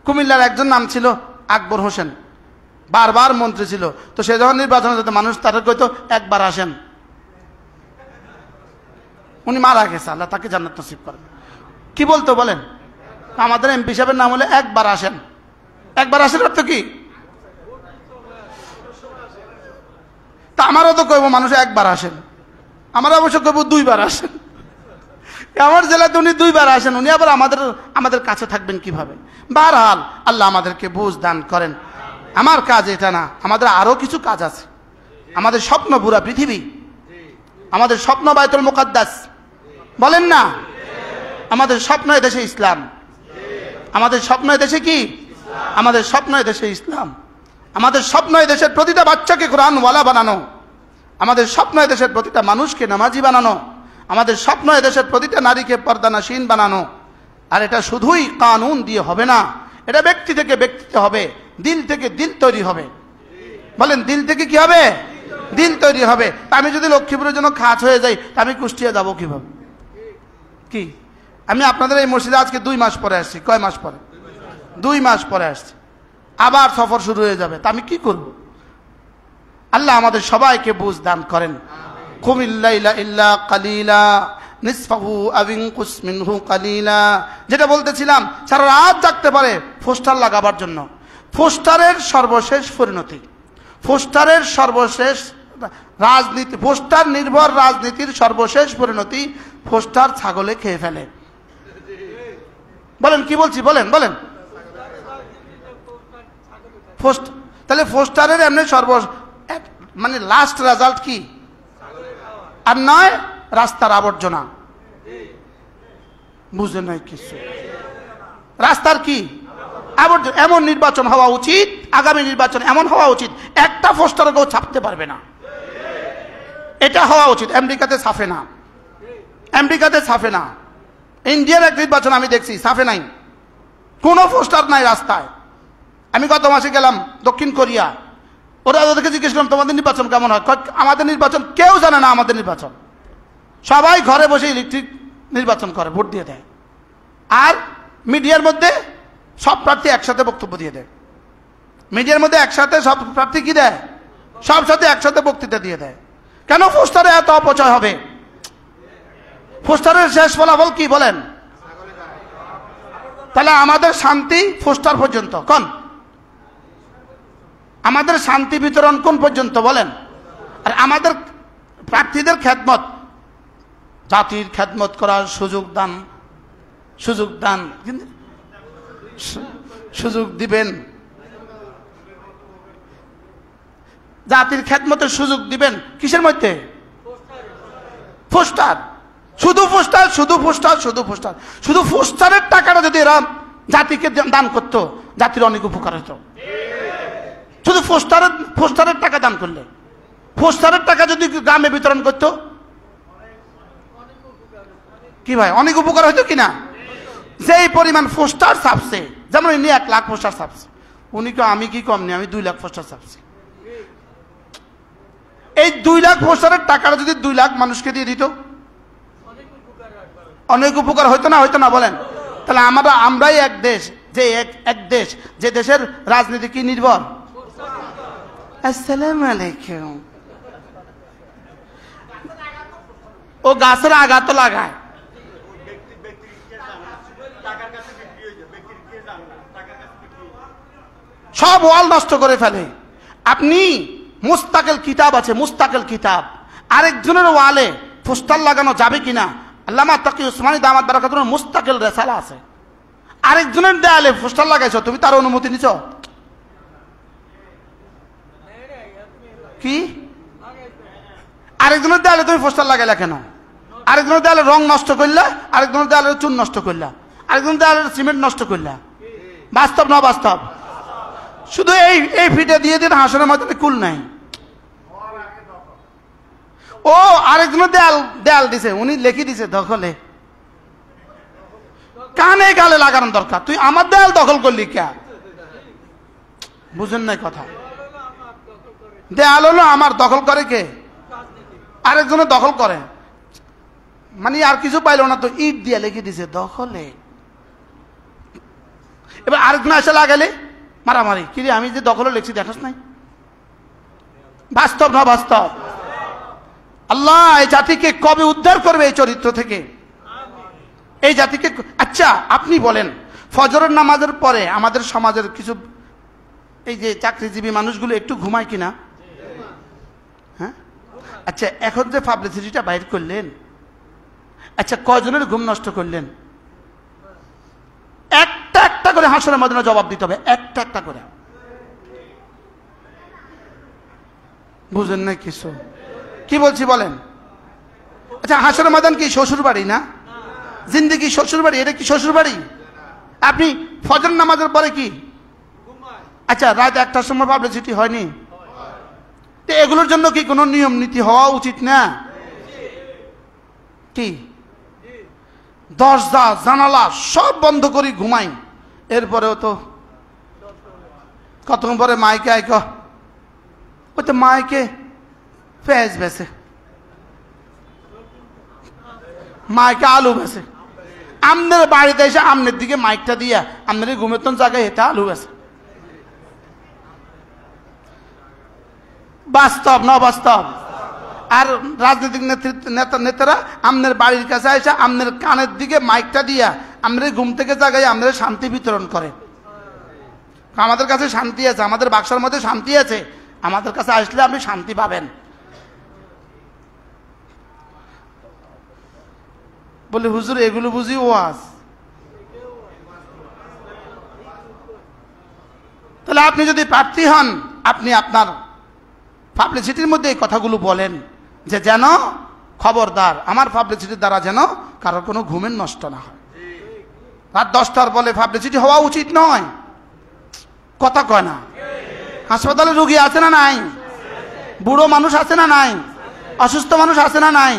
কুমিল্লার একজন নাম ছিল আকবর হোসেন, বারবার মন্ত্রী ছিল। তো সে যখন নির্বাচনে যেত মানুষ তারা কইতো একবার আসেন। উনি মারা গেছে, আল্লাহ তাকে জান্নাত নসিব করেন। কি বলতো বলেন? আমাদের এমপি সাহেবের নাম হলে একবার আসেন। একবার আসেন অর্থ কি? তা আমারও তো কইব মানুষ একবার আসেন, আমরা অবশ্য কইব দুইবার আসেন। আমার জেলাতে উনি দুইবার আসেন, উনি আবার আমাদের কাছে থাকবেন কিভাবে? বারহাল আল্লাহ আমাদেরকে বুঝ দান করেন। আমার কাজ এটা না, আমাদের আরো কিছু কাজ আছে। আমাদের স্বপ্ন পুরা পৃথিবী, আমাদের স্বপ্ন বাইতুল মুকাদ্দাস, বলেন না? আমাদের স্বপ্ন এদেশে ইসলাম, আমাদের স্বপ্ন এদেশে কি? আমাদের স্বপ্ন এদেশে ইসলাম। আমাদের স্বপ্ন এদেশের প্রতিটা বাচ্চাকে কোরআনওয়ালা বানানো, আমাদের স্বপ্ন এদেশের প্রতিটা মানুষকে নামাজি বানানো, আমাদের স্বপ্ন এদেশের প্রতিটা নারীকে পর্দানাসীন বানানো। আর এটা শুধুই কানুন দিয়ে হবে না, এটা ব্যক্তি থেকে ব্যক্তিতে হবে, দিল থেকে দিল তৈরি হবে। বলেন দিল থেকে কি হবে? দিল তৈরি হবে। তা আমি যদি লক্ষ্মীপুরের জন্য খাস হয়ে যাই, তা আমি কুষ্টিয়া যাব কিভাবে? কি আমি আপনাদের এই মসজিদে আজকে 2 মাস পরে আসছি। কয় মাস পরে? 2 মাস পরে আসছি। আবার সফর শুরু হয়ে যাবে, তা আমি কি করব? আল্লাহ আমাদের সবাইকে বুঝ দান করেন। কুমিল লাইলা ইল্লা কালিলা নিসফাহু আও ইনকুস মিনহু কালিলা। যেটা বলতেছিলাম, সারা রাত জাগতে পারে পোস্টার লাগাবার জন্য। পোস্টারের সর্বশেষ পরিণতি, পোস্টারের সর্বশেষ রাজনীতি, পোস্টার নির্ভর রাজনীতির সর্বশেষ পরিণতি পোস্টার ছাগলে খেয়ে ফেলে। বলেন কি বলছি? বলেন বলেন। তাহলে পোস্টারের এমনি মানে লাস্ট রেজাল্ট কি? আর নয় রাস্তার আবর্জনা। বুঝে নাই কিছু? রাস্তার কি আবর্জনা। এমন নির্বাচন হওয়া উচিত, আগামী নির্বাচন এমন হওয়া উচিত একটা পোস্টারে কেউ ছাপতে পারবে না। এটা হওয়া উচিত। আমেরিকাতে ছাপে না, আমেরিকাতে ছাপে না। ইন্ডিয়ার এক নির্বাচন আমি দেখছি, ছাপে নাই, কোনো পোস্টার নাই রাস্তায়। আমি গত মাসে গেলাম দক্ষিণ কোরিয়া, ওরা ওদেরকে জিজ্ঞেস করলাম তোমাদের নির্বাচন কেমন হয়? আমাদের নির্বাচন কেউ জানে না। আমাদের নির্বাচন সবাই ঘরে বসে ইলেকট্রিক নির্বাচন করে, ভোট দিয়ে দেয়। আর মিডিয়ার মধ্যে সব প্রার্থী একসাথে বক্তব্য দিয়ে দেয়। মিডিয়ার মধ্যে একসাথে সব প্রার্থী কি দেয়? সব সাথে একসাথে বক্তৃতা দিয়ে দেয়। কেন পোস্টারে এত অপচয় হবে? পোস্টারের শেষ ফলাফল কি বলেন? তাহলে আমাদের শান্তি পোস্টার পর্যন্ত কোন? আমাদের শান্তি বিতরণ কোন পর্যন্ত বলেন? আর আমাদের প্রার্থীদের খেদমত, জাতির খেদমত করার সুযোগ দান, সুযোগ দিবেন, জাতির খেদমতের সুযোগ দিবেন কিসের মধ্যে? পোস্টার। শুধু পোস্টার, শুধু পোস্টার, শুধু পোস্টার। শুধু পোস্টারের টাকাটা যদি এরা জাতিকে দান করতো, জাতির অনেক উপকার হতো। শুধু পোস্টারের টাকা দান করলে, পোস্টারের টাকা যদি গ্রামে বিতরণ করতো, কি ভাই অনেক উপকার হতো কিনা? যেই পরিমাণ পোস্টার ছাপছে, যেমন ইনি 1 লাখ পোস্টার ছাপছে, উনি কি আমি কি কম নেই, আমি 2 লাখ পোস্টার ছাপছি। এই 2 লাখ পোস্টারের টাকাটা যদি 2 লাখ মানুষকে দিয়ে দিত, অনেক উপকার হইতো না? হইতো না বলেন? তাহলে আমরাই এক দেশ, যে এক দেশ যে দেশের রাজনীতি কি নির্ভর? আসসালামু আলাইকুম। ও গাছের আঘাত লাগায়। সব ওয়াল নষ্ট করে ফেলে। আপনি মুস্তাকিল কিতাব আছে, মুস্তাকিল কিতাব, আরেকজনের ওয়ালে পোস্টার লাগানো যাবে কিনা? আল্লামা তাকি উসমানী দামাত বারাকাতুহু মুস্তাকিল রিসালা আছে। আরেকজনের দেয়ালে পোস্টার লাগাইছো, তুমি তার অনুমতি নিছ কি? আরেকজনের দেয়ালে তুমি পোস্টার লাগাইলা কেন? আরেকজনের দেয়ালে রং নষ্ট করলা, আরেকজনের দেয়ালে চুন নষ্ট করলা, আরেকজনের দেয়ালে সিমেন্ট নষ্ট করলা। বাস্তব না বাস্তব? শুধু এই ফিটে দিয়ে দিন হাসনের মধ্যে কুল নাই। ও আরেকজনের দেয়াল দিছে, উনি লিখে দিছে দখলে। কানে গালে লাগানোর দরকার। তুই আমার দেয়াল দখল করলি কে? বুঝেন নাই কথা? দেয়াল হলো আমার, দখল করে কে? আরেকজনের দখল করে। মানে আর কিছু পাইল না তো ইট দিয়ে লিখে দিছে দখলে। এবার আরেকজন এসে লাগালে মারামারি, কি রে আমি যে দখলে লিখছি দেখাস নাই? বাস্তব না বাস্তব? আল্লাহ এই জাতিকে কবে উদ্ধার করবে এই চরিত্র থেকে? এই জাতিকে। আচ্ছা আপনি বলেন, ফজরের নামাজের পরে আমাদের সমাজের কিছু এই যে চাকরিজীবী মানুষগুলো একটু ঘুমায় কিনা? হ্যাঁ। আচ্ছা এখন যে পাবলিসিটিটা বাইর করলেন, আচ্ছা কয়জনের ঘুম নষ্ট করলেন? একটা একটা করে হাসরের ময়দানে জবাব দিতে হবে, একটা একটা করে। বুঝেন না কিছু? কি বলছি বলেন? আচ্ছা হাসরের ময়দান কি শ্বশুর বাড়ি না? জিন্দেগি শ্বশুর বাড়ি, এটা কি শ্বশুর বাড়ি? আপনি ফজর নামাজের পরে কি আচ্ছা রাত 1টার সময় পাবলিসিটি হয়নি? তো এগুলোর জন্য কি কোনো নিয়ম নীতি হওয়া উচিত না? কি দরজা জানালা সব বন্ধ করি ঘুমাই, এরপরেও তো কতক্ষণ পরে মাইকে আইক, ওই তো মাইকে পেঁয়াজ বেছে, মাইকে আলু বেছে। আমনের বাড়িতে এসে আমনের দিকে মাইকটা দিয়া আমনের ঘুমের তন জায়গায় হেঁটে আলু বেছে। বাস্তব না বাস্তব? আর রাজনৈতিক নেতারা আমনের বাড়ির কাছে এসে আমনের কানের দিকে মাইকটা দিয়া আমনের ঘুম থেকে জায়গায় আমনের শান্তি বিতরণ করে। আমাদের কাছে শান্তি আছে, আমাদের বাক্সার মধ্যে শান্তি আছে, আমাদের কাছে আসলে আপনি শান্তি পাবেন। বলে হুজুর এগুলো বুঝি ওয়াজ? তাহলে আপনি যদি প্রার্থী হন, আপনি আপনার পাবলিসিটির মধ্যে এই কথাগুলো বলেন যে যেন খবরদার আমার পাবলিসিটির দ্বারা যেন কারোর কোনো ঘুমের নষ্ট না হয়। রাত 10টার বলে পাবলিসিটি হওয়া উচিত নয়। কথা কয় না? হাসপাতালে রোগী আছে না নাই? বুড়ো মানুষ আছে না নাই? অসুস্থ মানুষ আছে না নাই?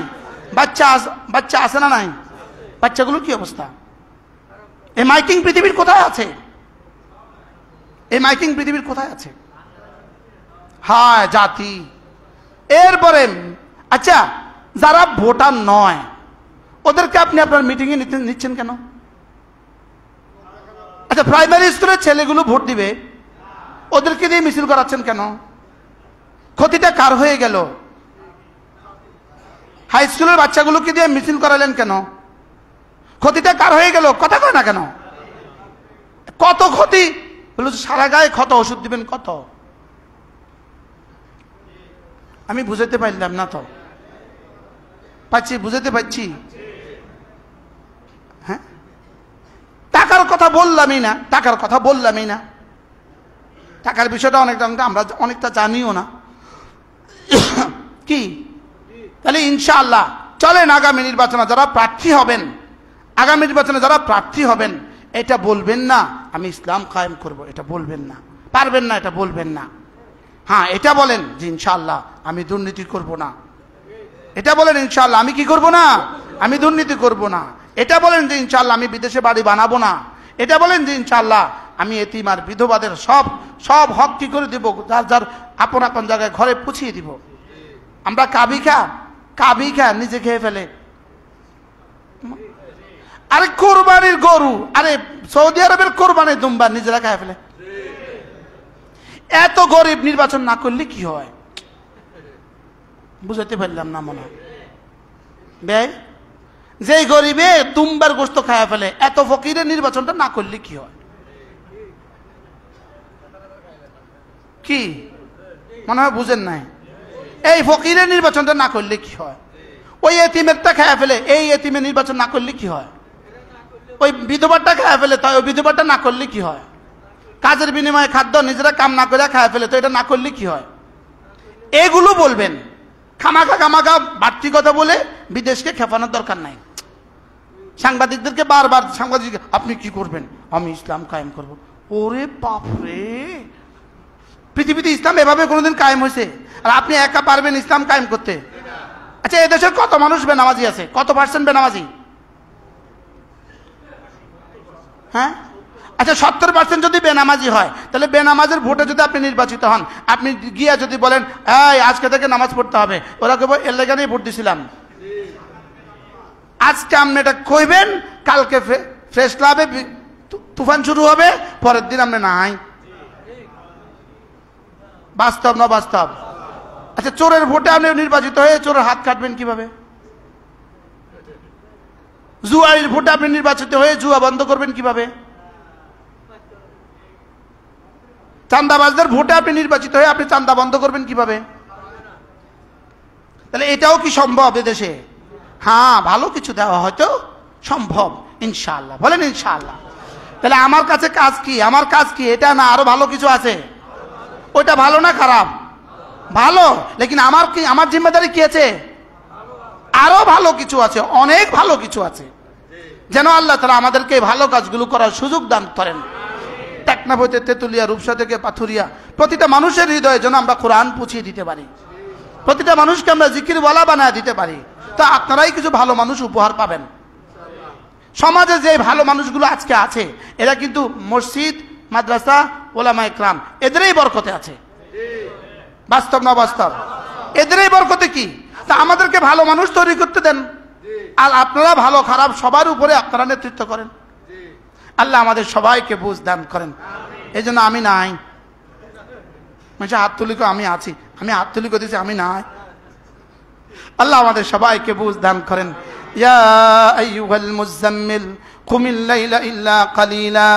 বাচ্চা আছে না নাই? বাচ্চাগুলোর কি অবস্থা? এই মাইকিং পৃথিবীর কোথায় আছে? এই মাইকিং পৃথিবীর কোথায় আছে? হায় জাতি। এরপরে আচ্ছা যারা ভোটার নয় ওদেরকে আপনি আপনার মিটিংয়ে নিচ্ছেন কেন? আচ্ছা প্রাইমারি স্কুলের ছেলেগুলো ভোট দিবে, ওদেরকে দিয়ে মিছিল করাচ্ছেন কেন? ক্ষতিটা কার হয়ে গেল? হাই স্কুলের বাচ্চাগুলোকে দিয়ে মিছিল করালেন কেন? ক্ষতিটা কার হয়ে গেল? কথা কয় না কেন? কত ক্ষতি বলো, সারা গায়ে ক্ষত, ওষুধ দিবেন কত? আমি বুঝাতে পারলাম না তো? পাচ্ছি, বুঝাতে পারছি? হ্যাঁ টাকার কথা বললামই না, টাকার কথা বললামই না। টাকার বিষয়টা অনেকটা আমরা অনেকটা জানিও না। কি তাহলে ইনশাআল্লাহ চলেন আগামী নির্বাচনে যারা প্রার্থী হবেন, আগামী নির্বাচনে যারা প্রার্থী হবেন এটা বলবেন না আমি ইসলাম কায়েম করব, এটা বলবেন না। পারবেন না, এটা বলবেন না। হ্যাঁ এটা বলেন যে ইনশাআল্লাহ আমি দুর্নীতি করব না। এটা বলেন ইনশাআল্লাহ আমি কি করব না? আমি দুর্নীতি করব না। এটা বলেন যে ইনশাআল্লাহ আমি বিদেশে বাড়ি বানাবো না। এটা বলেন যে ইনশাআল্লাহ আমি এতিম আর বিধবাদের সব সব হক কি করে দিব, যার যার আপন আপন জায়গায় ঘরে পুছিয়ে দিব। আমরা কাবি খা নিজে খেয়ে ফেলে। আরে কোরবানির গরু, আরে সৌদি আরবের কোরবানির দুম্বা নিজেরা খায় ফেলে। এত গরিব নির্বাচন না করলে কি হয়? বুঝাতে পারলাম না মনে হয়। ভাই, যে গরিবে দুম্বার গোস্ত খায়া ফেলে, এত ফকিরের নির্বাচনটা না করলে কি হয়? কি মনে হয় বুঝেন নাই? এই ফকিরের নির্বাচনটা না করলে কি হয়? ওই এতিমেরটা খায়া ফেলে, এই এতিমের নির্বাচন না করলে কি হয়? ওই বিধবাটা খায়া ফেলে, তাই ওই বিধবাটা না করলে কি হয়? কাজের বিনিময়ে খাদ্য নিজেরা কাম না করে খায়া ফেলে, তো এটা না করলে কি হয়? এগুলো বলবেন। খামাখা বাড়তি কথা বলে বিদেশকে খেপানোর দরকার নাই। সাংবাদিকদেরকে বারবার সাংবাদিক, আপনি কি করবেন? আমি ইসলাম কায়েম করব। ওরে বাপরে, পৃথিবীতে ইসলাম এভাবে কোনোদিন কায়েম হয়েছে? আর আপনি একা পারবেন ইসলাম কায়েম করতে? আচ্ছা, এদেশের কত মানুষ বেনামাজি আছে? কত পার্সেন্ট বেনামাজি? হ্যাঁ, আচ্ছা 70% যদি বেনামাজি হয়, তাহলে বেনামাজের ভোটে যদি আপনি নির্বাচিত হন, আপনি গিয়া যদি বলেন এই আজকে থেকে নামাজ পড়তে হবে, ওরা কেবল এর লেগানেই ভোট দিছিলাম। আজকে আপনি এটা কইবেন, কালকে ফ্রেশ ক্লাবে তুফান শুরু হবে, পরের দিন আপনি নাই। বাস্তব না বাস্তব? আচ্ছা, চোরের ভোটে আপনি নির্বাচিত হয়ে চোরের হাত কাটবেন কিভাবে? জুয়ারির ভোটে আপনি নির্বাচিত হয়ে জুয়া বন্ধ করবেন কিভাবে? চাঁদাবাজদের ভোটে আপনি নির্বাচিত হয়ে আপনি চাঁদা বন্ধ করবেন কিভাবে? তাহলে এটাও কি সম্ভব এদেশে? হ্যাঁ, ভালো কিছু দেওয়া হয়তো সম্ভব, ইনশাআল্লাহ। বলেন ইনশাআল্লাহ। তাহলে আমার কাছে কাজ কি? আমার কাজ কি? এটা না, আরো ভালো কিছু আছে। ওইটা ভালো না খারাপ? ভালো। লেকিন আমার কি, আমার জিম্মেদারি কি আছে? আরো ভালো কিছু আছে, অনেক ভালো কিছু আছে। যেন আল্লাহ তাআলা আমাদেরকে ভালো কাজগুলো করার সুযোগ দান করেন। টেকনাফ হইতে তেতুলিয়া, রূপসা থেকে পাথুরিয়া, প্রতিটা মানুষের হৃদয়ে যেন আমরা কোরআন পৌঁছিয়ে দিতে পারি, প্রতিটা মানুষকে আমরা জিকিরওয়ালা বানায় দিতে পারি। তো আপনারাই কিছু ভালো মানুষ উপহার পাবেন। সমাজে যে ভালো মানুষগুলো আজকে আছে, এরা কিন্তু মসজিদ, মাদ্রাসা, ওলামা ইকরাম, এদেরই বরকতে আছে। বাস্তব না বাস্তব? এদেরই বরকতে কি? তা আমাদেরকে ভালো মানুষ তৈরি করতে দেন, আর আপনারা ভালো খারাপ সবার উপরে আপনারা নেতৃত্ব করেন। আল্লাহ আমাদের সবাইকে বুঝ দান করেন। এই জন্য আমি নাই, মানুষ হাত তুলিকে আমি আছি, আমি হাত তুলিকে দিচ্ছি, আমি নাই। আল্লাহ আমাদের সবাইকে বুঝ দান করেন। ইয়া আইয়ুহাল মুযাম্মিল কুমিল লাইলা ইল্লা কালিলা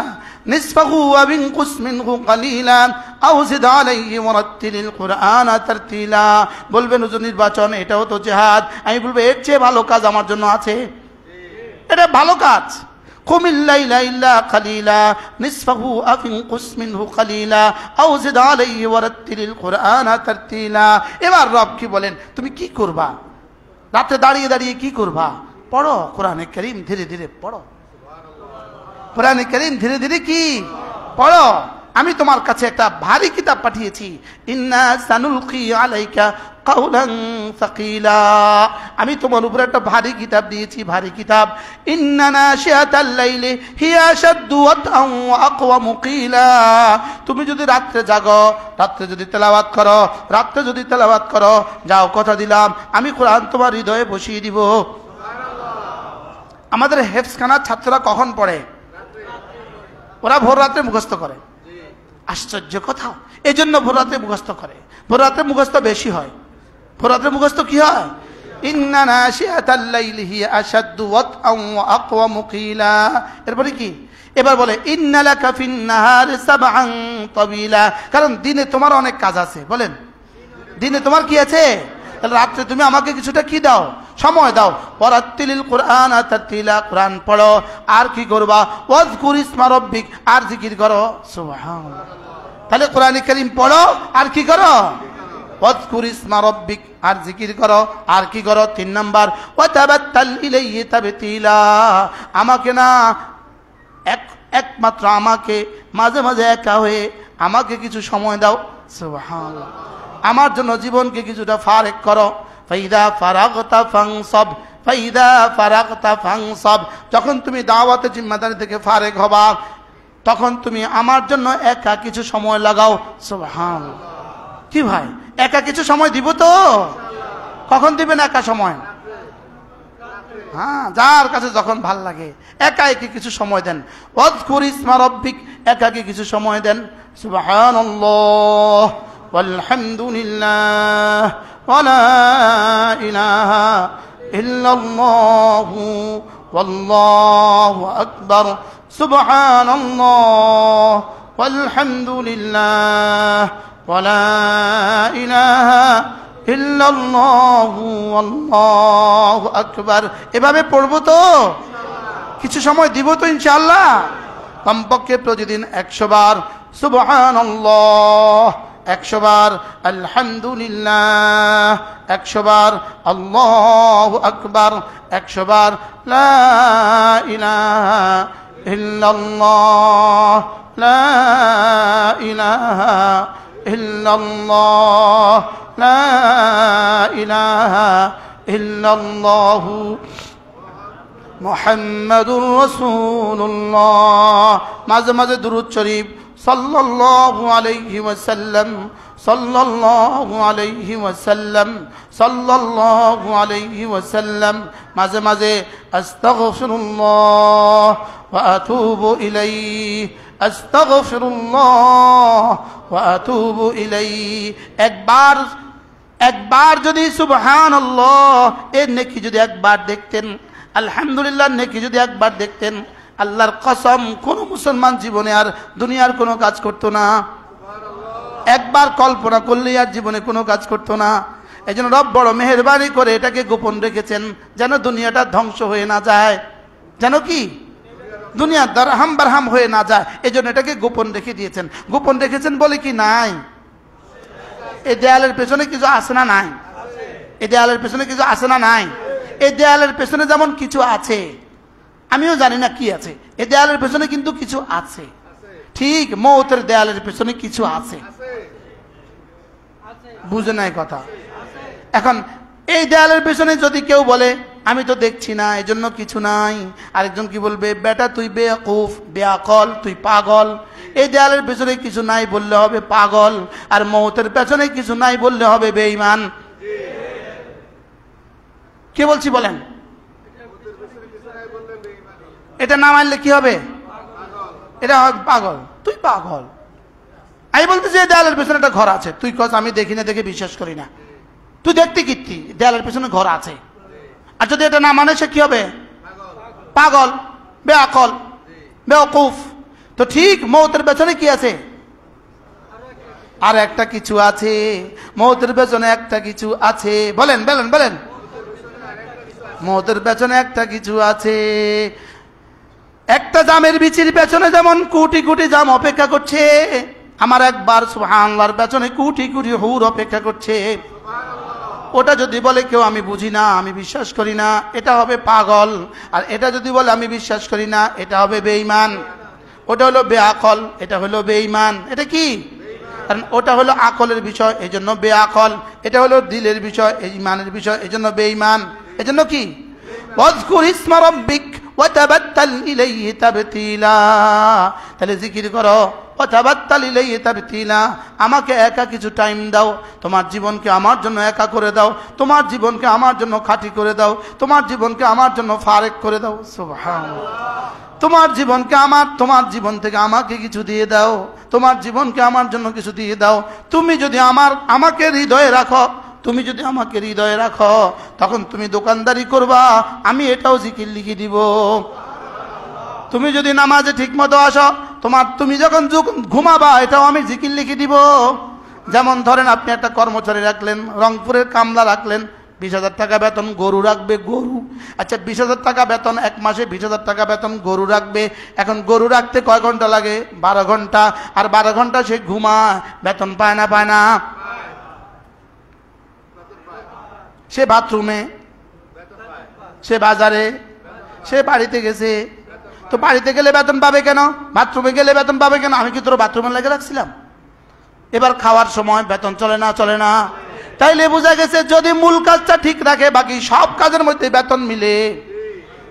নিসফাহু ওয়া বিনকুস মিনহু কালিলা আও জিদ আলাইহি ওয়ারাত্তিলিল কুরআনা তারতিলা। বলবেন হুজুর নির্বাচন এটাও তো জিহাদ। আমি বলবো এর চেয়ে ভালো কাজ আমার জন্য আছে। এটা ভালো কাজ। কুমিল লাইলা ইল্লা কালিলা নিসফাহু আও বিনকুস মিনহু কালিলা আও জিদ আলাইহি ওয়ারাত্তিলিল কুরআনা তারতিলা। এবার রব কি বলেন? তুমি কি করবা? রাতে দাঁড়িয়ে দাঁড়িয়ে কি করবা? পড়ো কোরআনে কারীম, ধীরে ধীরে পড়ো কোরআনে কারীম, ধীরে ধীরে কি পড়ো। আমি তোমার কাছে একটা ভারী কিতাব পাঠিয়েছি। ইন্না সানুলকি আলাইকা কাওলান সাকিলা। আমি তোমার উপরে একটা ভারী কিতাব দিয়েছি, ভারী কিতাব। ইন্না নাশিয়াতাল লাইলি হিয়া আশাদ্দু ওয়াতআন ওয়া আকওয়ামু কিলা। তুমি যদি রাতে জাগো, রাতে যদি তেলাওয়াত করো, রাতে যদি তেলাওয়াত করো, যাও কথা দিলাম আমি কোরআন তোমার হৃদয়ে বসিয়ে দিব। সুবহানাল্লাহ। আমাদের হেফজখানার ছাত্ররা কখন পড়ে? ওরা ভোর রাতে মুখস্থ করে। আশ্চর্য কথা, এই জন্য ভোর রাতে মুখস্থ করে। ভোর রাতে মুখস্থ বেশি হয়। ভোর রাতে মুখস্থ কি হয়? ইন্না নাশিয়াতাল লাইলি হিয়া আশাদ্দু ওয়াতআন ওয়া আকওয়ামু কিলা। এরপরে কি? এবার বলে ইন্না লাকা ফিন নাহারি সাবআন তাবিলা। কারণ দিনে তোমার অনেক কাজ আছে। বলেন, দিনে তোমার কি আছে? তাহলে রাত্রে তুমি আমাকে কিছুটা কি দাও? সময় দাও। ওয়ারাত্তিলিল কুরআনা তারতিলা। কোরআন পড়ো। আর কি করবা? ওয়াজকুর ইসমা রাব্বিক। আর জিকির করো। সুবহানাল্লাহ। তাহলে কোরআন কারীম পড়ো আর কি করো? ওয়াজকুর ইসমা রাব্বিক, আর জিকির করো। আর কি করো? 3 নাম্বার ওয়াতাবাত্তাল ইলাইহি তাবতিলা। আমাকে না, একমাত্র আমাকে মাঝে মাঝে একা হয়ে আমাকে কিছু সময় দাও। সুবহানাল্লাহ। আমার জন্য জীবনকে কিছুটা ফারেক করো। ফাইদা ফারাগতা ফানসাব, ফাইদা ফারাগতা ফানসাব। যখন তুমি দাওয়াতের জিম্মাদারি থেকে ফারেক হবা, তখন তুমি আমার জন্য একা কিছু সময় লাগাও। সুবহানাল্লাহ। কি ভাই, একা কিছু সময় দিব তো? কখন দিবেন একা সময়? হ্যাঁ, যার কাছে যখন ভাল লাগে একা একে কিছু সময় দেন। ওয়াজকুর ইসমা রাব্বিক, একাকে কিছু সময় দেন। সুবহানাল্লাহ ওয়ালহামদুলিল্লাহ ওয়া লা ইলাহা ইল্লাল্লাহু ওয়াল্লাহু আকবার সুবহানাল্লাহ ওয়ালহামদুলিল্লাহ ওয়া লা ইলাহা ইল্লাল্লাহু ওয়াল্লাহু আকবার। এভাবে পড়বো তো? কিছু সময় দিব তো ইনশাআল্লাহ? কমপক্ষে প্রতিদিন 100 বার সুবহানাল্লাহ, 100 বার আলহামদুলিল্লাহ, 100 বার আল্লাহু আকবার, 100 বার লা ইলাহা ইল্লাল্লাহ, লা ইলাহা ইল্লাল্লাহ, লা ইলাহা ইল্লাল্লাহু মুহাম্মাদুর রাসূলুল্লাহ। মাঝে মাঝে দুরূদ শরীফ সাল্লাল্লাহু আলাইহি ওয়াসাল্লাম, সাল্লাল্লাহু আলাইহি ওয়াসাল্লাম, সাল্লাল্লাহু আলাইহি ওয়াসাল্লাম। মাঝে মাঝে আস্তাগফিরুল্লাহ ওয়া আতুবু ইলাইহি, আস্তাগফিরুল্লাহ ওয়া আতুবু ইলাইহি। একবার যদি সুবহানাল্লাহ এর নেকি যদি একবার দেখতেন, আলহামদুলিল্লাহ নেকি যদি একবার দেখতেন, আল্লাহর কসম কোন মুসলমান জীবনে আর দুনিয়ার কোনো কাজ করতো না। একবার কল্পনা করলে আর জীবনে কোনো কাজ করতো না। এই জন্য রব বড় মেহেরবানি করে এটাকে গোপন রেখেছেন, যেন দুনিয়াটা ধ্বংস হয়ে না যায়, যেন কি দুনিয়া দারহাম বারহাম হয়ে না যায়। এই জন্য এটাকে গোপন রেখে দিয়েছেন। গোপন রেখেছেন বলে কি নাই? এই দেয়ালের পেছনে কিছু আছে না নাই? এই দেয়ালের পেছনে কিছু আছে না নাই? এই দেয়ালের পেছনে যেমন কিছু আছে, আমিও জানি না কি আছে, এই দেয়ালের পেছনে কিন্তু কিছু আছে। ঠিক মৌতের দেয়ালের পেছনে কিছু আছে, বুঝে নাই কথা? এখন এই দেয়ালের পেছনে যদি কেউ বলে আমি তো দেখছি না এই জন্য কিছু নাই, আরেকজন কি বলবে বেটা তুই বেয়াকুফ, বেয়াকল, তুই পাগল। এই দেয়ালের পেছনে কিছু নাই বললে হবে পাগল, আর মৌতের পেছনে কিছু নাই বললে হবে বেঈমান। কে বলছি বলেন? এটা না মানলে কি হবে? এটা হবে পাগল, তুই পাগল। আমি বলতেছি এই দেয়ালের পেছনে একটা ঘর আছে, তুই কস আমি দেখি না, দেখে বিশ্বাস করি না। তুই দেখতে কীর্তি, দেয়ালের পেছনে ঘর আছে। আর যদি এটা না মানে সে কি হবে? পাগল, বেআকল, বেওকুফ। তো ঠিক মৌতের পেছনে কি আছে? আর একটা কিছু আছে। মৌতের পেছনে একটা কিছু আছে। বলেন বলেন বলেন। মৌতের পেছনে একটা কিছু আছে। একটা জামের বিচির পেছনে যেমন কোটি কোটি জাম অপেক্ষা করছে, আমার একবার সুবহানাল্লাহর পেছনে কোটি কোটি হুর অপেক্ষা করছে। ওটা যদি বলে কেউ আমি বুঝি না, আমি বিশ্বাস করি না, এটা হবে পাগল। আর এটা যদি বলে আমি বিশ্বাস করি না, এটা হবে বেঈমান। ওটা হলো বেআকল, এটা হলো বেঈমান। এটা কি? কারণ ওটা হলো আকলের বিষয়, এই জন্য বেআকল। এটা হলো দিলের বিষয়, এই ইমানের বিষয়, এই জন্য বেঈমান। এই জন্য কি? ওয়াজকুর ইসমা রাব্বিক ওয়া তাবাত্তাল ইলাইহি তাবতীলা। তাহলে জিকির করো, ওয়া তাবাত্তাল ইলাইহি তাবতীলা। আমাকে একা কিছু টাইম দাও, তোমার জীবনকে আমার জন্য একা করে দাও, তোমার জীবনকে আমার জন্য খাঁটি করে দাও, তোমার জীবনকে আমার জন্য ফারেক করে দাও। সুবহানাল্লাহ। তোমার জীবনকে তোমার জীবন থেকে আমাকে কিছু দিয়ে দাও, তোমার জীবনকে আমার জন্য কিছু দিয়ে দাও। তুমি যদি আমাকে হৃদয়ে রাখো, তুমি যদি আমাকে হৃদয়ে রাখো, তখন তুমি দোকানদারি করবা, আমি এটাও জিকির লিখে দিব। তুমি যদি নামাজে ঠিক মতো আসো, তুমি যখন ঘুমাবা, এটাও আমি জিকির লিখে দিব। যেমন ধরেন আপনি একটা কর্মচারী রাখলেন, রংপুরের কামলা রাখলেন, 20,000 টাকা বেতন, গরু রাখবে, গরু। আচ্ছা 20,000 টাকা বেতন, এক মাসে 20,000 টাকা বেতন, গরু রাখবে। এখন গরু রাখতে কয় ঘন্টা লাগে? 12 ঘন্টা। আর 12 ঘন্টা সে ঘুমায়, বেতন পায় না? পায় না? সে বাথরুমে, সে বাজারে, সে বাড়িতে গেছে। তো বাড়িতে গেলে বেতন পাবে কেন? বাথরুমে গেলে বেতন পাবে কেন? আমি কি তোর বাথরুমে লেগে রাখছিলাম? এবার খাওয়ার সময় বেতন চলে না? চলে না? তাইলে বোঝা গেছে যদি মূল কাজটা ঠিক রাখে, বাকি সব কাজের মধ্যে বেতন মিলে।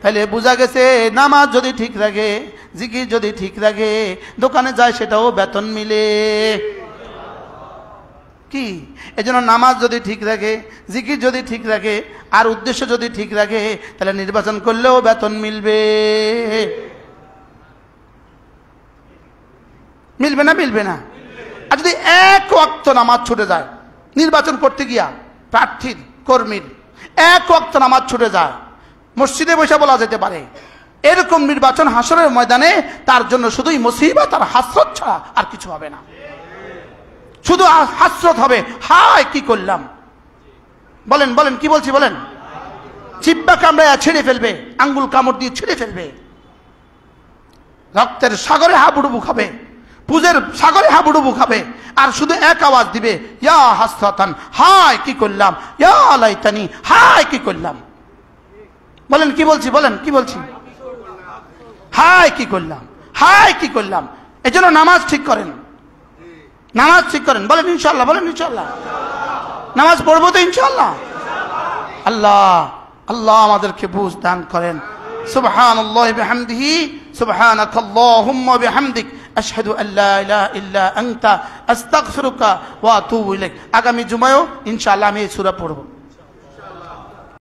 তাইলে বোঝা গেছে নামাজ যদি ঠিক রাখে, জিকির যদি ঠিক রাখে, দোকানে যায় সেটাও বেতন মিলে। কি? এজন্য নামাজ যদি ঠিক রাখে, জিকির যদি ঠিক রাখে, আর উদ্দেশ্য যদি ঠিক রাখে, তাহলে নির্বাচন করলেও বেতন মিলবে। মিলবে না? মিলবে না? আর যদি এক ওয়াক্ত নামাজ ছুটে যায়, নির্বাচন করতে গিয়া প্রার্থীর কর্মীর এক ওয়াক্ত নামাজ ছুটে যায়, মসজিদে বসে বলা যেতে পারে, এরকম নির্বাচন হাসরের ময়দানে তার জন্য শুধুই মুসিবত আর হাসরত ছাড়া আর কিছু হবে না। শুধু হাসরত হবে, হায় কি করলাম। বলেন বলেন কি বলছি বলেন। জিহ্বা কামড়ায় ছেড়ে ফেলবে, আঙ্গুল কামড় দিয়ে ছেড়ে ফেলবে, রক্তের সাগরে হাবুডুবু খাবে, পুজের সাগরে হাবুডুবু খাবে, আর শুধু এক আওয়াজ দিবে, ইয়া হাসরাতান, হায় কি করলাম, ইয়া লাইতানি, হায় কি করলাম। বলেন কি বলছি বলেন কি বলছি। হায় কি করলাম, হায় কি করলাম। এজন্য নামাজ ঠিক করেন, নামাজ ঠিক করেন। বলেন ইনশাআল্লাহ, বলেন ইনশাআল্লাহ। নামাজ পড়বো তো ইনশাআল্লাহ। আল্লাহ আল্লাহ আমাদেরকে বুঝ দান করেন। সুবহানাল্লাহি বিহামদিহি, সুবহানাকাল্লাহুম্মা বিহামদিক, আশহাদু আল্লা ইলাহা ইল্লা আনতা, আস্তাগফিরুকা ওয়া আতুবু ইলাইক। আগামী জুমায়ও ইনশাআল্লাহ আমি এই সূরা পড়ব।